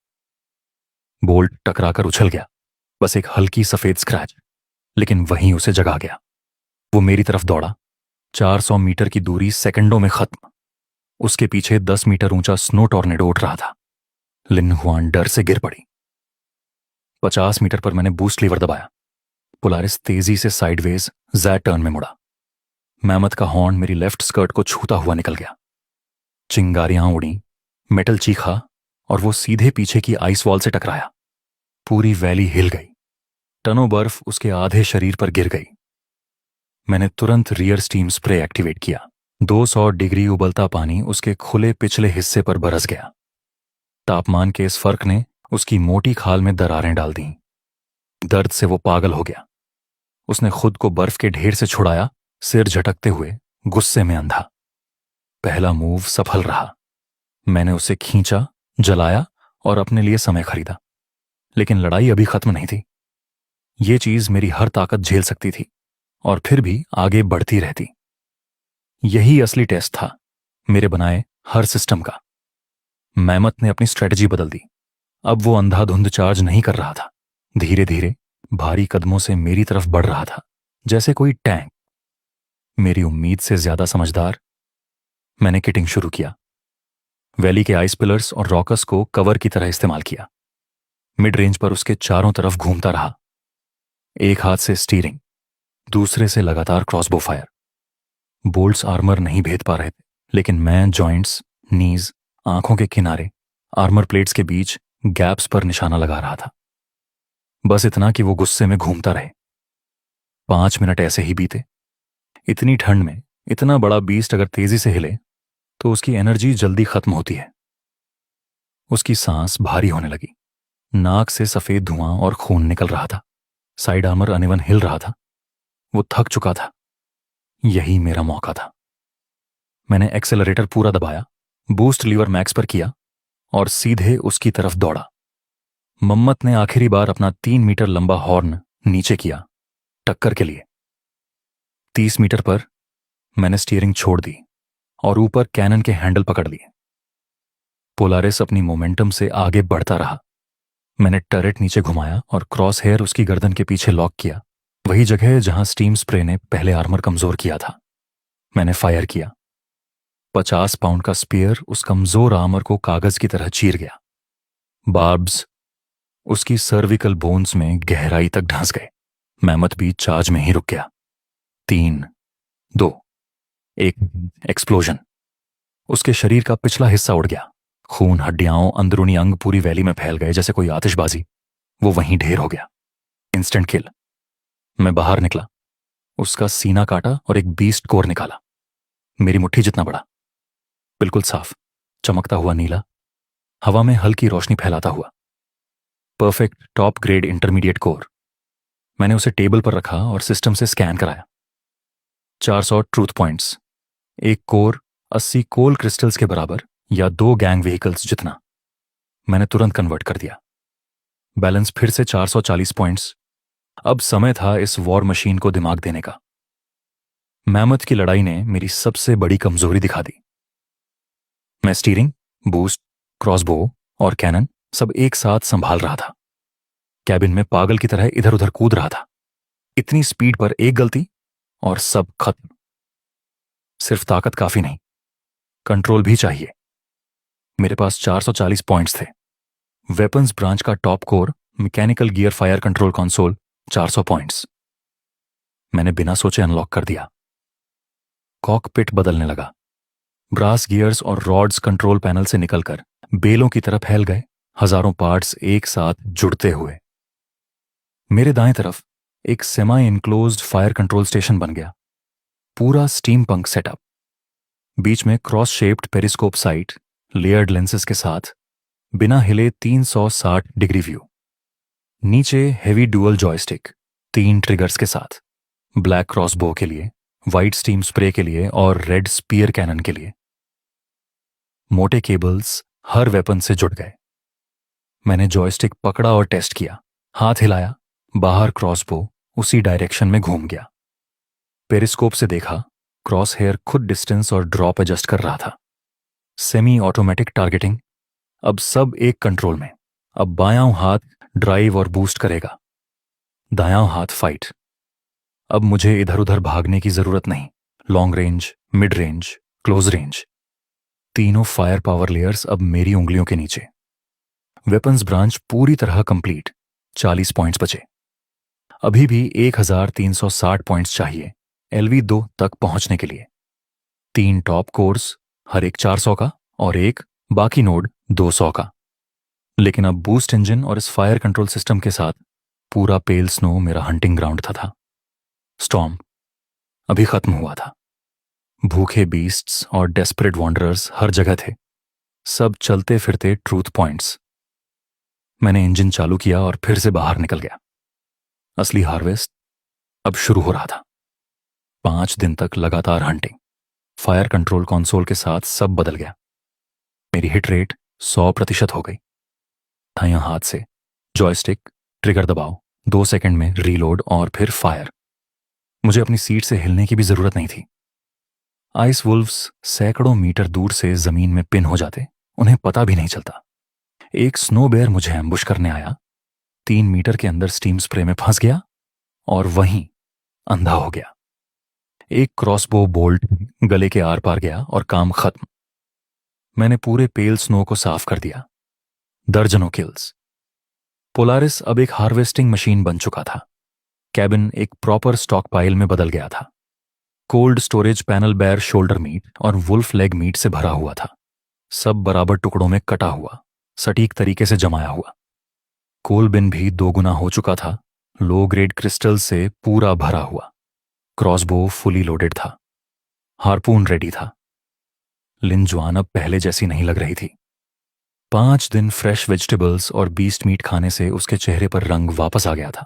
Speaker 1: बोल्ट टकराकर उछल गया, बस एक हल्की सफेद स्क्रैच, लेकिन वहीं उसे जगा गया। वो मेरी तरफ दौड़ा। 400 मीटर की दूरी सेकंडों में खत्म। उसके पीछे 10 मीटर ऊंचा स्नो टॉर्नेडो उठ रहा था। लिन हुआन डर से गिर पड़ी। 50 मीटर पर मैंने बूस्ट लीवर दबाया। पोलारिस तेजी से साइडवेज ज़ैड टर्न में मुड़ा। मैमथ का हॉर्न मेरी लेफ्ट स्कर्ट को छूता हुआ निकल गया। चिंगारियां उड़ी, मेटल चीखा और वो सीधे पीछे की आइस वॉल से टकराया। पूरी वैली हिल गई। टनों बर्फ उसके आधे शरीर पर गिर गई। मैंने तुरंत रियर स्टीम स्प्रे एक्टिवेट किया। 200 डिग्री उबलता पानी उसके खुले पिछले हिस्से पर बरस गया। तापमान के इस फर्क ने उसकी मोटी खाल में दरारें डाल दी। दर्द से वो पागल हो गया। उसने खुद को बर्फ के ढेर से छुड़ाया, सिर झटकते हुए, गुस्से में अंधा। पहला मूव सफल रहा। मैंने उसे खींचा, जलाया और अपने लिए समय खरीदा। लेकिन लड़ाई अभी खत्म नहीं थी। ये चीज मेरी हर ताकत झेल सकती थी और फिर भी आगे बढ़ती रहती। यही असली टेस्ट था मेरे बनाए हर सिस्टम का। मैमथ ने अपनी स्ट्रेटजी बदल दी। अब वो अंधाधुंध चार्ज नहीं कर रहा था। धीरे धीरे भारी कदमों से मेरी तरफ बढ़ रहा था, जैसे कोई टैंक। मेरी उम्मीद से ज्यादा समझदार। मैंने किटिंग शुरू किया। वैली के आइस पिलर्स और रॉकस को कवर की तरह इस्तेमाल किया। मिड रेंज पर उसके चारों तरफ घूमता रहा, एक हाथ से स्टीयरिंग, दूसरे से लगातार क्रॉसबो फायर। बोल्ट्स आर्मर नहीं भेद पा रहे थे, लेकिन मैं जॉइंट्स, नीज, आंखों के किनारे, आर्मर प्लेट्स के बीच गैप्स पर निशाना लगा रहा था। बस इतना कि वो गुस्से में घूमता रहे। 5 मिनट ऐसे ही बीते। इतनी ठंड में इतना बड़ा बीस्ट अगर तेजी से हिले तो उसकी एनर्जी जल्दी खत्म होती है। उसकी सांस भारी होने लगी, नाक से सफेद धुआं और खून निकल रहा था, साइड आर्मर अनइवन हिल रहा था। वो थक चुका था। यही मेरा मौका था। मैंने एक्सेलरेटर पूरा दबाया, बूस्ट लीवर मैक्स पर किया और सीधे उसकी तरफ दौड़ा। मम्मत ने आखिरी बार अपना 3 मीटर लंबा हॉर्न नीचे किया, टक्कर के लिए। 30 मीटर पर मैंने स्टीयरिंग छोड़ दी और ऊपर कैनन के हैंडल पकड़ लिए। पोलारिस अपनी मोमेंटम से आगे बढ़ता रहा। मैंने टर्रेट नीचे घुमाया और क्रॉस हेयर उसकी गर्दन के पीछे लॉक किया, वही जगह जहां स्टीम स्प्रे ने पहले आर्मर कमजोर किया था। मैंने फायर किया। 50 पाउंड का स्पीयर उस कमजोर आर्मर को कागज की तरह चीर गया। बार्ब्स उसकी सर्विकल बोन्स में गहराई तक ढंस गए। मैमथ भी चार्ज में ही रुक गया। 3, 2, 1 एक्सप्लोजन। उसके शरीर का पिछला हिस्सा उड़ गया। खून, हड्डियां, अंदरूनी अंग पूरी वैली में फैल गए जैसे कोई आतिशबाजी। वो वहीं ढेर हो गया। इंस्टेंट किल। मैं बाहर निकला, उसका सीना काटा और एक बीस्ट कोर निकाला, मेरी मुट्ठी जितना बड़ा, बिल्कुल साफ, चमकता हुआ नीला, हवा में हल्की रोशनी फैलाता हुआ। Perfect top grade intermediate core. मैंने उसे टेबल पर रखा और सिस्टम से स्कैन कराया। 400 ट्रूथ पॉइंट्स, एक कोर 80 कोल क्रिस्टल्स के बराबर या 2 गैंग व्हीकल्स जितना। मैंने तुरंत कन्वर्ट कर दिया। बैलेंस फिर से 440 पॉइंट्स। अब समय था इस वॉर मशीन को दिमाग देने का। मैमथ की लड़ाई ने मेरी सबसे बड़ी कमजोरी दिखा दी। मैं स्टीयरिंग, बूस्ट, क्रॉसबो और कैनन सब एक साथ संभाल रहा था। कैबिन में पागल की तरह इधर उधर कूद रहा था। इतनी स्पीड पर एक गलती और सब खत्म। सिर्फ ताकत काफी नहीं, कंट्रोल भी चाहिए। मेरे पास 440 पॉइंट्स थे। वेपन्स ब्रांच का top core, mechanical gear fire control console, 400 points. मैंने बिना सोचे अनलॉक कर दिया। कॉकपिट बदलने लगा। ब्रास गियर्स और रॉड्स कंट्रोल पैनल से निकलकर बेलों की तरफ फैल गए, हजारों पार्ट्स एक साथ जुड़ते हुए। मेरे दाएं तरफ एक semi enclosed fire control station बन गया, पूरा स्टीम पंक सेटअप। बीच में cross shaped periscope site, layered lenses के साथ, बिना हिले 360 डिग्री व्यू। नीचे हेवी डुअल जॉयस्टिक, 3 ट्रिगर्स के साथ, ब्लैक क्रॉसबो के लिए, व्हाइट स्टीम स्प्रे के लिए और रेड स्पीयर कैनन के लिए। मोटे केबल्स हर वेपन से जुड़ गए। मैंने जॉयस्टिक पकड़ा और टेस्ट किया, हाथ हिलाया, बाहर क्रॉसबो उसी डायरेक्शन में घूम गया। पेरिस्कोप से देखा, क्रॉस हेयर खुद डिस्टेंस और ड्रॉप एडजस्ट कर रहा था। सेमी ऑटोमेटिक टारगेटिंग, अब सब एक कंट्रोल में। अब बायां हाथ ड्राइव और बूस्ट करेगा, दायां हाथ फाइट। अब मुझे इधर उधर भागने की जरूरत नहीं। Long range, mid range, close range, तीनों फायर पावर लेयर्स अब मेरी उंगलियों के नीचे। वेपन्स ब्रांच पूरी तरह कंप्लीट। 40 पॉइंट्स बचे। अभी भी 1360 पॉइंट्स चाहिए LV2 तक पहुंचने के लिए। 3 टॉप कोर्स, हर एक 400 का और एक बाकी नोड 200 का। लेकिन अब बूस्ट इंजन और इस फायर कंट्रोल सिस्टम के साथ पूरा पेल स्नो मेरा हंटिंग ग्राउंड था। स्टॉर्म अभी खत्म हुआ था। भूखे बीस्ट्स और डेस्परेट वॉन्डरर्स हर जगह थे, सब चलते फिरते ट्रूथ पॉइंट्स। मैंने इंजन चालू किया और फिर से बाहर निकल गया। असली हार्वेस्ट अब शुरू हो रहा था। 5 दिन तक लगातार हंटिंग। फायर कंट्रोल कंसोल के साथ सब बदल गया। मेरी हिट रेट 100% हो गई। दायां हाथ से जॉयस्टिक, ट्रिगर दबाओ, 2 सेकंड में रीलोड और फिर फायर। मुझे अपनी सीट से हिलने की भी जरूरत नहीं थी। आइस वुल्व्स सैकड़ों मीटर दूर से जमीन में पिन हो जाते, उन्हें पता भी नहीं चलता। एक स्नो बेयर मुझे एम्बुश करने आया, 3 मीटर के अंदर स्टीम स्प्रे में फंस गया और वहीं अंधा हो गया। एक क्रॉसबो बोल्ट गले के आर पार गया और काम खत्म। मैंने पूरे पेल स्नो को साफ कर दिया। दर्जनों किल्स। पोलारिस अब एक हार्वेस्टिंग मशीन बन चुका था। कैबिन एक प्रॉपर स्टॉक पाइल में बदल गया था। Cold storage panel bear shoulder meat और वुल्फ लेग मीट से भरा हुआ था, सब बराबर टुकड़ों में कटा हुआ, सटीक तरीके से जमाया हुआ। कोल बिन भी 2 गुना हो चुका था, लो ग्रेड क्रिस्टल से पूरा भरा हुआ। क्रॉसबो फुली लोडेड था। हार्पून रेडी था। लिन जुआन अब पहले जैसी नहीं लग रही थी। 5 दिन फ्रेश वेजिटेबल्स और बीस्ट मीट खाने से उसके चेहरे पर रंग वापस आ गया था।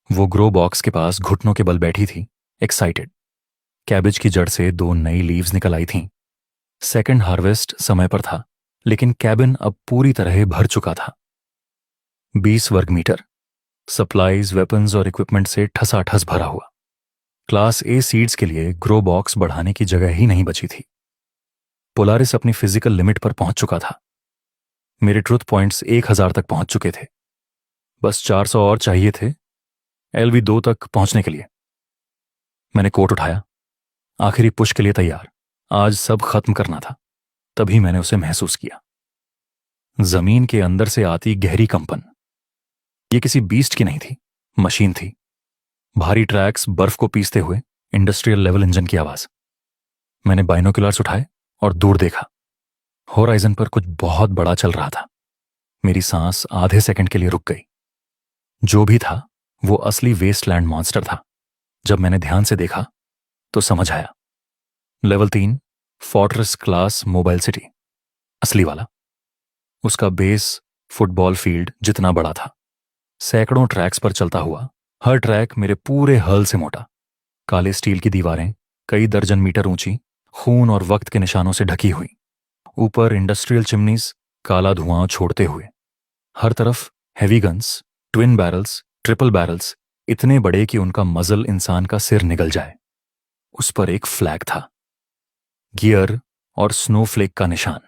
Speaker 1: वो ग्रो बॉक्स के पास घुटनों के बल बैठी थी, एक्साइटेड। कैबेज की जड़ से 2 नई लीव्स निकल आई थीं। सेकंड हार्वेस्ट समय पर था, लेकिन कैबिन अब पूरी तरह भर चुका था। 20 वर्ग मीटर सप्लाईज, वेपन्स और इक्विपमेंट से ठसाठस भरा हुआ। क्लास ए सीड्स के लिए ग्रो बॉक्स बढ़ाने की जगह ही नहीं बची थी। पोलारिस अपनी फिजिकल लिमिट पर पहुंच चुका था। मेरे ट्रुथ पॉइंट्स 1000 तक पहुंच चुके थे। बस 400 और चाहिए थे LV2 तक पहुंचने के लिए। मैंने कोट उठाया, आखिरी पुश के लिए तैयार। आज सब खत्म करना था। तभी मैंने उसे महसूस किया। जमीन के अंदर से आती गहरी कंपन। ये किसी बीस्ट की नहीं थी, मशीन थी। भारी ट्रैक्स बर्फ को पीसते हुए, इंडस्ट्रियल लेवल इंजन की आवाज। मैंने बाइनोकुलर्स उठाए और दूर देखा। होराइजन पर कुछ बहुत बड़ा चल रहा था। मेरी सांस आधे सेकंड के लिए रुक गई। जो भी था वो असली वेस्टलैंड मॉन्स्टर था। जब मैंने ध्यान से देखा तो समझ आया। Level 3 fortress class mobile city, असली वाला। उसका बेस फुटबॉल फील्ड जितना बड़ा था। सैकड़ों ट्रैक्स पर चलता हुआ, हर ट्रैक मेरे पूरे हल से मोटा। काले स्टील की दीवारें कई दर्जन मीटर ऊंची, खून और वक्त के निशानों से ढकी हुई। ऊपर इंडस्ट्रियल चिमनीज काला धुआं छोड़ते हुए। हर तरफ heavy guns, twin barrels, triple barrels, इतने बड़े कि उनका मजल इंसान का सिर निगल जाए। उस पर एक फ्लैग था, गियर और स्नोफ्लेक का निशान।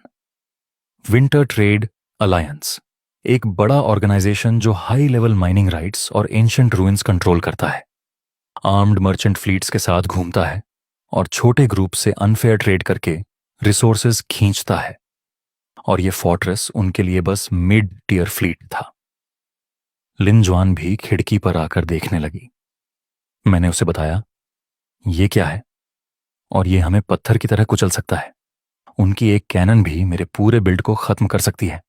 Speaker 1: विंटर ट्रेड अलायंस, एक बड़ा ऑर्गेनाइजेशन जो हाई लेवल माइनिंग राइट्स और एंशिएंट रूइंस कंट्रोल करता है। आर्म्ड मर्चेंट फ्लीट्स के साथ घूमता है और छोटे ग्रुप से अनफेयर ट्रेड करके रिसोर्सेज खींचता है। और ये फोर्ट्रेस उनके लिए बस मिड टियर फ्लीट था। लिन जुआन भी खिड़की पर आकर देखने लगी। मैंने उसे बताया, ये क्या है और ये हमें पत्थर की तरह कुचल सकता है। उनकी एक कैनन भी मेरे पूरे बिल्ड को खत्म कर सकती है।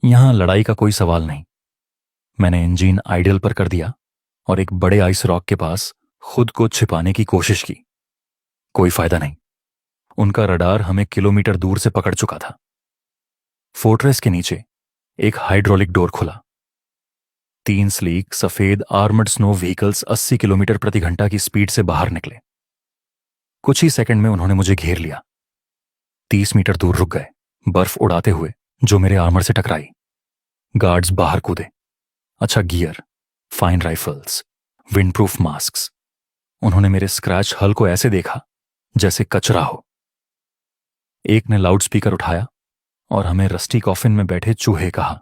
Speaker 1: यहां लड़ाई का कोई सवाल नहीं। मैंने इंजन आइडल पर कर दिया और एक बड़े आइस रॉक के पास खुद को छिपाने की कोशिश की। कोई फायदा नहीं। उनका रडार हमें किलोमीटर दूर से पकड़ चुका था। फोर्ट्रेस के नीचे एक हाइड्रोलिक डोर खुला। 3 स्लीक सफेद आर्मर्ड स्नो व्हीकल्स 80 किलोमीटर प्रति घंटा की स्पीड से बाहर निकले। कुछ ही सेकंड में उन्होंने मुझे घेर लिया। 30 मीटर दूर रुक गए, बर्फ उड़ाते हुए जो मेरे आर्मर से टकराई। गार्ड्स बाहर कूदे। अच्छा gear, fine rifles, windproof masks. उन्होंने मेरे स्क्रैच हल को ऐसे देखा जैसे कचरा हो। एक ने लाउडस्पीकर उठाया और हमें रस्टी कॉफिन में बैठे चूहे कहा।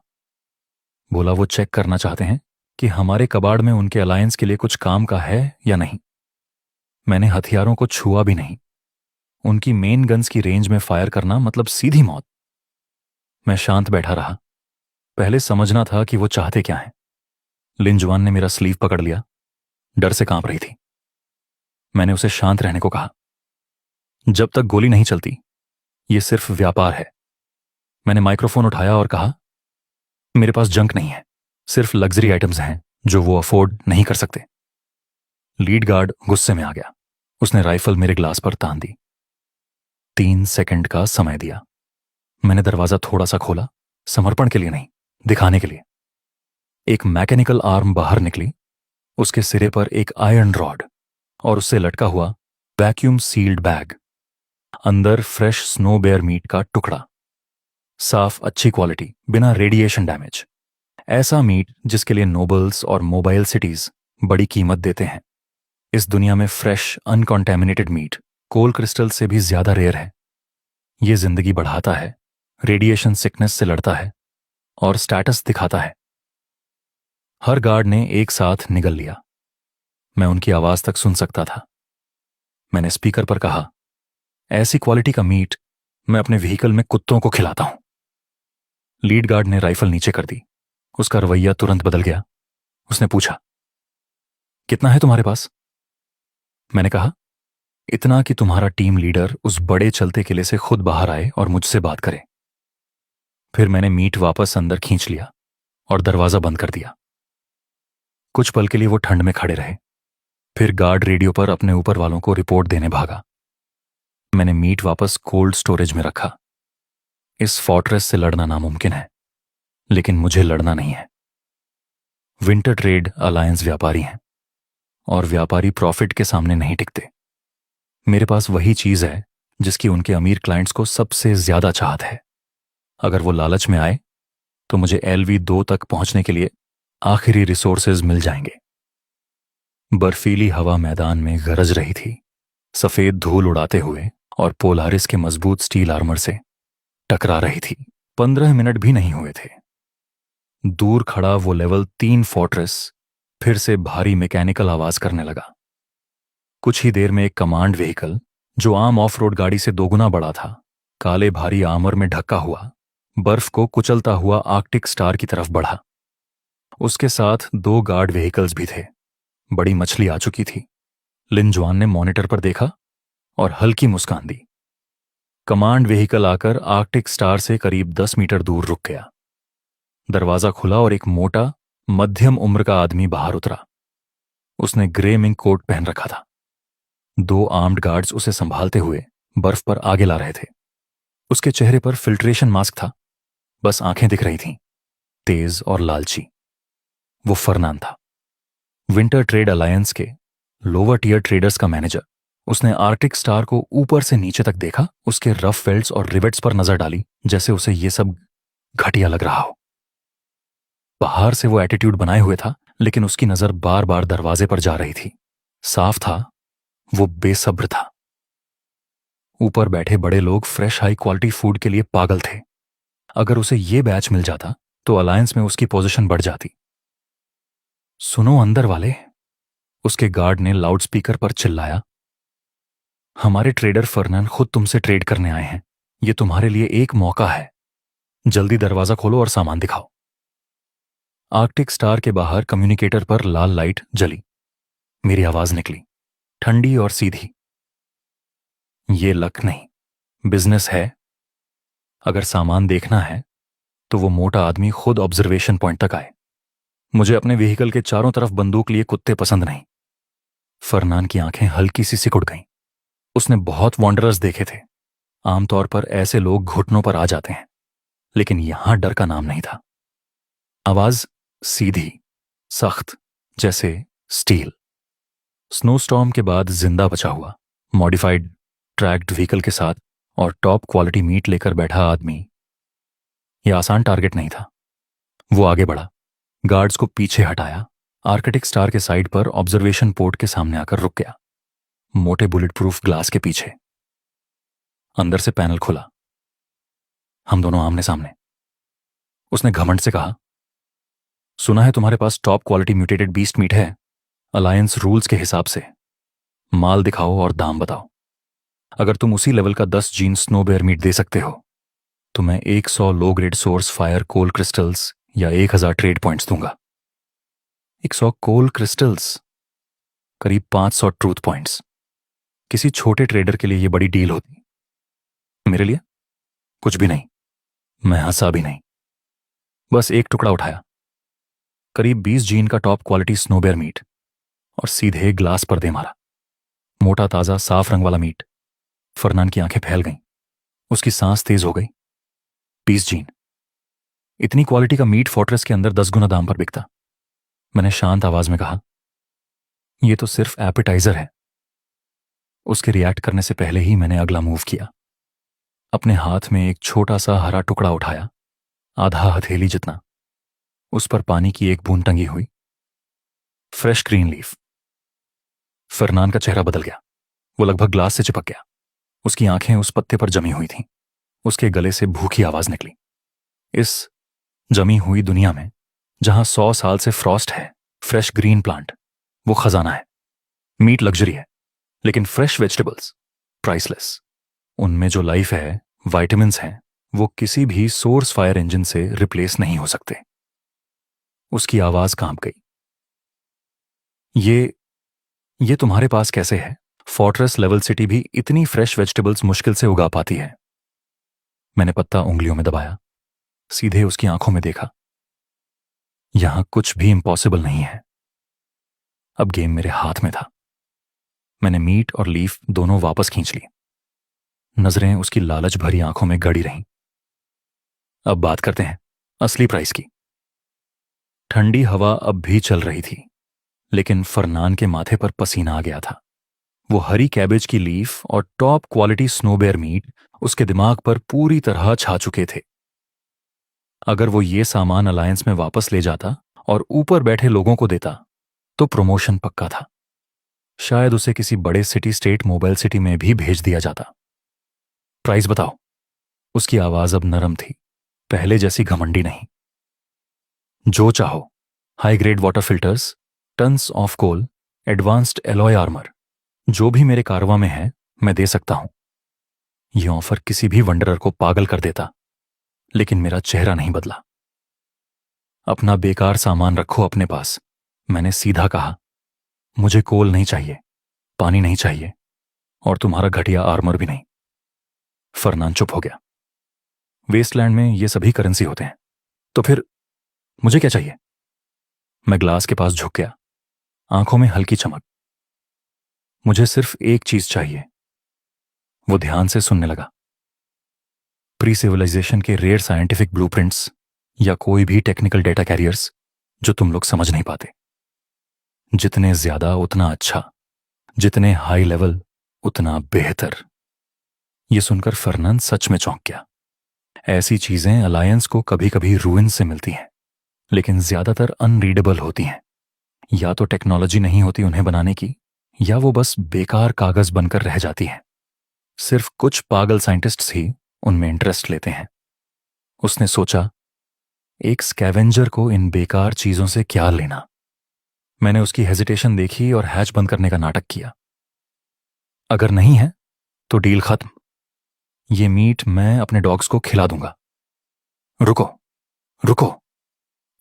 Speaker 1: बोला वो चेक करना चाहते हैं कि हमारे कबाड़ में उनके अलायंस के लिए कुछ काम का है या नहीं। मैंने हथियारों को छुआ भी नहीं। उनकी मेन गन्स की रेंज में फायर करना मतलब सीधी मौत। मैं शांत बैठा रहा। पहले समझना था कि वो चाहते क्या हैं। लिन जुआन ने मेरा स्लीव पकड़ लिया, डर से कांप रही थी। मैंने उसे शांत रहने को कहा। जब तक गोली नहीं चलती, ये सिर्फ व्यापार है। मैंने माइक्रोफोन उठाया और कहा, मेरे पास जंक नहीं है, सिर्फ लग्जरी आइटम्स हैं जो वो अफोर्ड नहीं कर सकते। लीड गार्ड गुस्से में आ गया। उसने राइफल मेरे ग्लास पर तान दी। 3 सेकंड का समय दिया। मैंने दरवाजा थोड़ा सा खोला, समर्पण के लिए नहीं, दिखाने के लिए। एक मैकेनिकल आर्म बाहर निकली, उसके सिरे पर एक आयरन रॉड और उससे लटका हुआ वैक्यूम सील्ड बैग। अंदर फ्रेश स्नो बेयर मीट का टुकड़ा, साफ, अच्छी क्वालिटी, बिना रेडिएशन डैमेज। ऐसा मीट जिसके लिए नोबल्स और मोबाइल सिटीज बड़ी कीमत देते हैं। इस दुनिया में फ्रेश अनकॉन्टेमिनेटेड मीट कोल क्रिस्टल से भी ज्यादा रेयर है। ये जिंदगी बढ़ाता है, रेडिएशन सिकनेस से लड़ता है और स्टेटस दिखाता है। हर गार्ड ने एक साथ निगल लिया। मैं उनकी आवाज तक सुन सकता था। मैंने स्पीकर पर कहा, ऐसी क्वालिटी का मीट मैं अपने व्हीकल में कुत्तों को खिलाता हूं। लीड गार्ड ने राइफल नीचे कर दी उसका रवैया तुरंत बदल गया। उसने पूछा, कितना है तुम्हारे पास? मैंने कहा, इतना कि तुम्हारा टीम लीडर उस बड़े चलते किले से खुद बाहर आए और मुझसे बात करे। फिर मैंने मीट वापस अंदर खींच लिया और दरवाजा बंद कर दिया। कुछ पल के लिए वो ठंड में खड़े रहे। फिर गार्ड रेडियो पर अपने ऊपर वालों को रिपोर्ट देने भागा। मैंने मीट वापस कोल्ड स्टोरेज में रखा। इस फोर्ट्रेस से लड़ना नामुमकिन है, लेकिन मुझे लड़ना नहीं है। विंटर ट्रेड अलायंस व्यापारी हैं, और व्यापारी प्रॉफिट के सामने नहीं टिकते। मेरे पास वही चीज है जिसकी उनके अमीर क्लाइंट्स को सबसे ज्यादा चाहत है। अगर वो लालच में आए तो मुझे LV2 तक पहुंचने के लिए आखिरी रिसोर्सेज मिल जाएंगे। बर्फीली हवा मैदान में गरज रही थी, सफेद धूल उड़ाते हुए, और पोलारिस के मजबूत स्टील आर्मर से टकरा रही थी। 15 मिनट भी नहीं हुए थे। दूर खड़ा वो लेवल 3 फोर्ट्रेस फिर से भारी मैकेनिकल आवाज करने लगा। कुछ ही देर में एक कमांड व्हीकल, जो आम ऑफ रोड गाड़ी से दोगुना बड़ा था, काले भारी आर्मर में ढका हुआ, बर्फ को कुचलता हुआ आर्कटिक स्टार की तरफ बढ़ा। उसके साथ 2 गार्ड व्हीकल्स भी थे। बड़ी मछली आ चुकी थी। लिनजुआन ने मॉनिटर पर देखा और हल्की मुस्कान दी। कमांड व्हीकल आकर आर्कटिक स्टार से करीब 10 मीटर दूर रुक गया। दरवाजा खुला और एक मोटा, मध्यम उम्र का आदमी बाहर उतरा। उसने ग्रे मिंक कोट पहन रखा था। 2 आर्म्ड गार्ड्स उसे संभालते हुए बर्फ पर आगे ला रहे थे। उसके चेहरे पर फिल्ट्रेशन मास्क था, बस आंखें दिख रही थीं, तेज और लालची। वो फरनान था, विंटर ट्रेड अलायंस के लोअर टियर ट्रेडर्स का मैनेजर। उसने आर्कटिक स्टार को ऊपर से नीचे तक देखा, उसके रफ वेल्ट्स और रिवेट्स पर नजर डाली, जैसे उसे ये सब घटिया लग रहा हो। बाहर से वो एटीट्यूड बनाए हुए था, लेकिन उसकी नजर बार बार दरवाजे पर जा रही थी। साफ था, वो बेसब्र था। ऊपर बैठे बड़े लोग फ्रेश हाई क्वालिटी फूड के लिए पागल थे। अगर उसे ये बैच मिल जाता तो अलायंस में उसकी पोजीशन बढ़ जाती। सुनो अंदर वाले, उसके गार्ड ने लाउडस्पीकर पर चिल्लाया। हमारे ट्रेडर फर्नान खुद तुमसे ट्रेड करने आए हैं। ये तुम्हारे लिए एक मौका है। जल्दी दरवाजा खोलो और सामान दिखाओ। आर्कटिक स्टार के बाहर कम्युनिकेटर पर लाल लाइट जली। मेरी आवाज निकली, ठंडी और सीधी। ये लक नहीं, बिजनेस है। अगर सामान देखना है तो वो मोटा आदमी खुद ऑब्जर्वेशन पॉइंट तक आए। मुझे अपने व्हीकल के चारों तरफ बंदूक लिए कुत्ते पसंद नहीं। फरनान की आंखें हल्की सी सिकुड़ गईं। उसने बहुत वॉन्डरर्स देखे थे। आमतौर पर ऐसे लोग घुटनों पर आ जाते हैं, लेकिन यहां डर का नाम नहीं था। आवाज सीधी, सख्त, जैसे स्टील। स्नोस्टॉर्म के बाद जिंदा बचा हुआ, मॉडिफाइड ट्रैक्ड व्हीकल के साथ और टॉप क्वालिटी मीट लेकर बैठा आदमी। यह आसान टारगेट नहीं था। वो आगे बढ़ा, गार्ड्स को पीछे हटाया, आर्कटिक स्टार के साइड पर ऑब्जर्वेशन पोर्ट के सामने आकर रुक गया, मोटे बुलेट प्रूफ ग्लास के पीछे। अंदर से पैनल खुला। हम दोनों आमने सामने। उसने घमंड से कहा, सुना है तुम्हारे पास top quality mutated beast meat है। अलायंस रूल्स के हिसाब से माल दिखाओ और दाम बताओ। अगर तुम उसी लेवल का 10 जीन स्नो बेयर मीट दे सकते हो तो मैं 100 लो ग्रेड सोर्स फायर कोल क्रिस्टल्स या 1000 ट्रेड पॉइंट्स दूंगा। 100 कोल क्रिस्टल्स, करीब 500 ट्रूथ पॉइंट्स। किसी छोटे ट्रेडर के लिए यह बड़ी डील होती। मेरे लिए कुछ भी नहीं। मैं हंसा भी नहीं, बस एक टुकड़ा उठाया, करीब 20 जीन का टॉप क्वालिटी स्नोबेयर मीट, और सीधे ग्लास पर दे मारा। मोटा ताजा साफ रंग वाला मीट। फरनान की आंखें फैल गईं, उसकी सांस तेज हो गई। 20 जीन, इतनी क्वालिटी का मीट फोर्ट्रेस के अंदर 10 गुना दाम पर बिकता। मैंने शांत आवाज में कहा, यह तो सिर्फ एपेटाइजर है। उसके रिएक्ट करने से पहले ही मैंने अगला मूव किया। अपने हाथ में एक छोटा सा हरा टुकड़ा उठाया, आधा हथेली जितना। उस पर पानी की एक बूंद टंगी हुई, फ्रेश ग्रीन लीफ। फरनान का चेहरा बदल गया। वो लगभग ग्लास से चिपक गया। उसकी आंखें उस पत्ते पर जमी हुई थीं। उसके गले से भूखी आवाज निकली। इस जमी हुई दुनिया में, जहां 100 साल से फ्रॉस्ट है, फ्रेश ग्रीन प्लांट वो खजाना है। मीट लग्जरी है, लेकिन फ्रेश वेजिटेबल्स प्राइसलेस। उनमें जो लाइफ है, विटामिन्स हैं, वो किसी भी सोर्स फायर इंजन से रिप्लेस नहीं हो सकते। उसकी आवाज कांप गई। ये तुम्हारे पास कैसे है? फोर्ट्रेस लेवल सिटी भी इतनी फ्रेश वेजिटेबल्स मुश्किल से उगा पाती है। मैंने पत्ता उंगलियों में दबाया, सीधे उसकी आंखों में देखा। यहां कुछ भी इम्पॉसिबल नहीं है। अब गेम मेरे हाथ में था। मैंने मीट और लीफ दोनों वापस खींच ली। नजरें उसकी लालच भरी आंखों में गड़ी रहीं। अब बात करते हैं असली प्राइस की। ठंडी हवा अब भी चल रही थी, लेकिन फरनान के माथे पर पसीना आ गया था। वो हरी कैबेज की लीफ और टॉप क्वालिटी स्नोबेयर मीट उसके दिमाग पर पूरी तरह छा चुके थे। अगर वो ये सामान अलायंस में वापस ले जाता और ऊपर बैठे लोगों को देता तो प्रमोशन पक्का था। शायद उसे किसी बड़े सिटी स्टेट मोबाइल सिटी में भी भेज दिया जाता। प्राइस बताओ। उसकी आवाज अब नरम थी, पहले जैसी घमंडी नहीं। जो चाहो, high grade water filters, tons of coal, advanced alloy armour, जो भी मेरे कारवा में है मैं दे सकता हूं। यह ऑफर किसी भी वंडरर को पागल कर देता, लेकिन मेरा चेहरा नहीं बदला। अपना बेकार सामान रखो अपने पास, मैंने सीधा कहा। मुझे कोल नहीं चाहिए, पानी नहीं चाहिए, और तुम्हारा घटिया आर्मर भी नहीं। फरनान चुप हो गया। वेस्टलैंड में ये सभी करेंसी होते हैं। तो फिर मुझे क्या चाहिए? मैं ग्लास के पास झुक गया, आंखों में हल्की चमक। मुझे सिर्फ एक चीज चाहिए। वो ध्यान से सुनने लगा। प्री सिविलाइजेशन के रेयर साइंटिफिक ब्लूप्रिंट्स या कोई भी टेक्निकल डेटा कैरियर्स जो तुम लोग समझ नहीं पाते। जितने ज्यादा उतना अच्छा, जितने हाई लेवल उतना बेहतर। यह सुनकर फर्नान सच में चौंक गया। ऐसी चीजें अलायंस को कभी कभी रूइन से मिलती हैं, लेकिन ज्यादातर अनरीडेबल होती हैं। या तो टेक्नोलॉजी नहीं होती उन्हें बनाने की, या वो बस बेकार कागज बनकर रह जाती हैं। सिर्फ कुछ पागल साइंटिस्ट्स ही उनमें इंटरेस्ट लेते हैं। उसने सोचा, एक स्कैवेंजर को इन बेकार चीजों से क्या लेना। मैंने उसकी हेजिटेशन देखी और हैच बंद करने का नाटक किया। अगर नहीं है तो डील खत्म। ये मीट मैं अपने डॉग्स को खिला दूंगा। रुको रुको।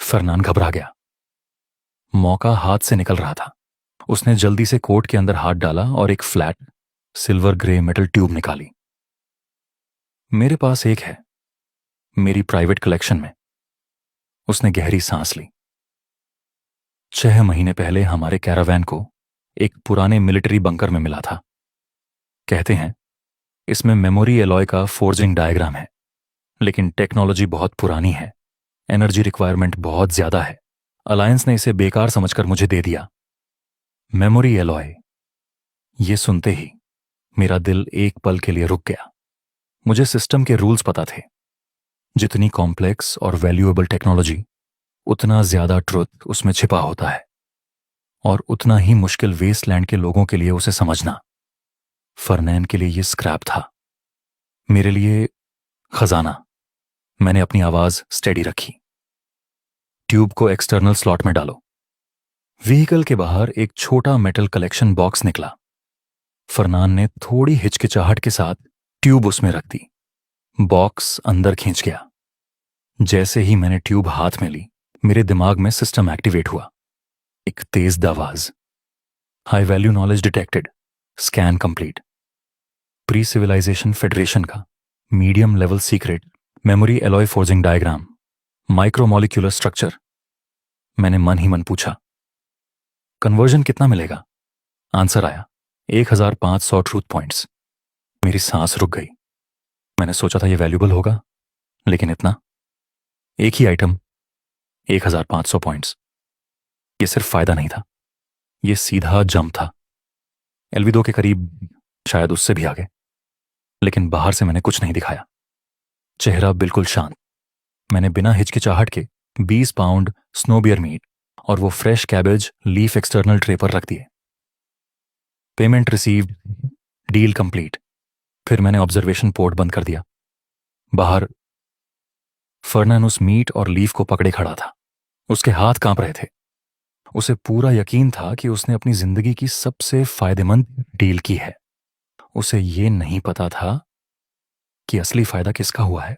Speaker 1: फरनान घबरा गया। मौका हाथ से निकल रहा था। उसने जल्दी से कोट के अंदर हाथ डाला और एक flat silver grey metal tube निकाली। मेरे पास एक है, मेरी प्राइवेट कलेक्शन में। उसने गहरी सांस ली। 6 महीने पहले हमारे कैरावैन को एक पुराने मिलिट्री बंकर में मिला था। कहते हैं इसमें मेमोरी एलॉय का फोर्जिंग डायग्राम है, लेकिन टेक्नोलॉजी बहुत पुरानी है, एनर्जी रिक्वायरमेंट बहुत ज्यादा है। अलायंस ने इसे बेकार समझकर मुझे दे दिया। Memory alloy. ये सुनते ही मेरा दिल एक पल के लिए रुक गया। मुझे सिस्टम के रूल्स पता थे। जितनी कॉम्प्लेक्स और वैल्यूएबल टेक्नोलॉजी, उतना ज्यादा ट्रुथ उसमें छिपा होता है, और उतना ही मुश्किल वेस्टलैंड के लोगों के लिए उसे समझना। फरनैन के लिए यह स्क्रैप था, मेरे लिए खजाना। मैंने अपनी आवाज स्टेडी रखी। ट्यूब को एक्सटर्नल स्लॉट में डालो। व्हीकल के बाहर एक छोटा मेटल कलेक्शन बॉक्स निकला। फरनान ने थोड़ी हिचकिचाहट के साथ ट्यूब उसमें रख दी। बॉक्स अंदर खींच गया। जैसे ही मैंने ट्यूब हाथ में ली, मेरे दिमाग में सिस्टम एक्टिवेट हुआ। एक तेज आवाज, high value knowledge detected, scan complete. Pre civilization federation का medium level secret memory alloy forging diagram, micromolecular structure. मैंने मन ही मन पूछा, कन्वर्जन कितना मिलेगा? आंसर आया, 1500 ट्रूथ पॉइंट्स। मेरी सांस रुक गई। मैंने सोचा था यह वैल्यूबल होगा, लेकिन इतना। एक ही आइटम, 1500 पॉइंट्स। यह सिर्फ फायदा नहीं था, यह सीधा जंप था। एलविदो के करीब, शायद उससे भी आगे। लेकिन बाहर से मैंने कुछ नहीं दिखाया। चेहरा बिल्कुल शांत। मैंने बिना हिचकिचाहट के 20 पाउंड स्नोबियर मीट और वो fresh cabbage leaf external tray पर रख दिए। Payment received, deal complete. फिर मैंने ऑब्जर्वेशन पोर्ट बंद कर दिया। बाहर फर्नन उस मीट और लीफ को पकड़े खड़ा था। उसके हाथ कांप रहे थे। उसे पूरा यकीन था कि उसने अपनी जिंदगी की सबसे फायदेमंद डील की है। उसे यह नहीं पता था कि असली फायदा किसका हुआ है।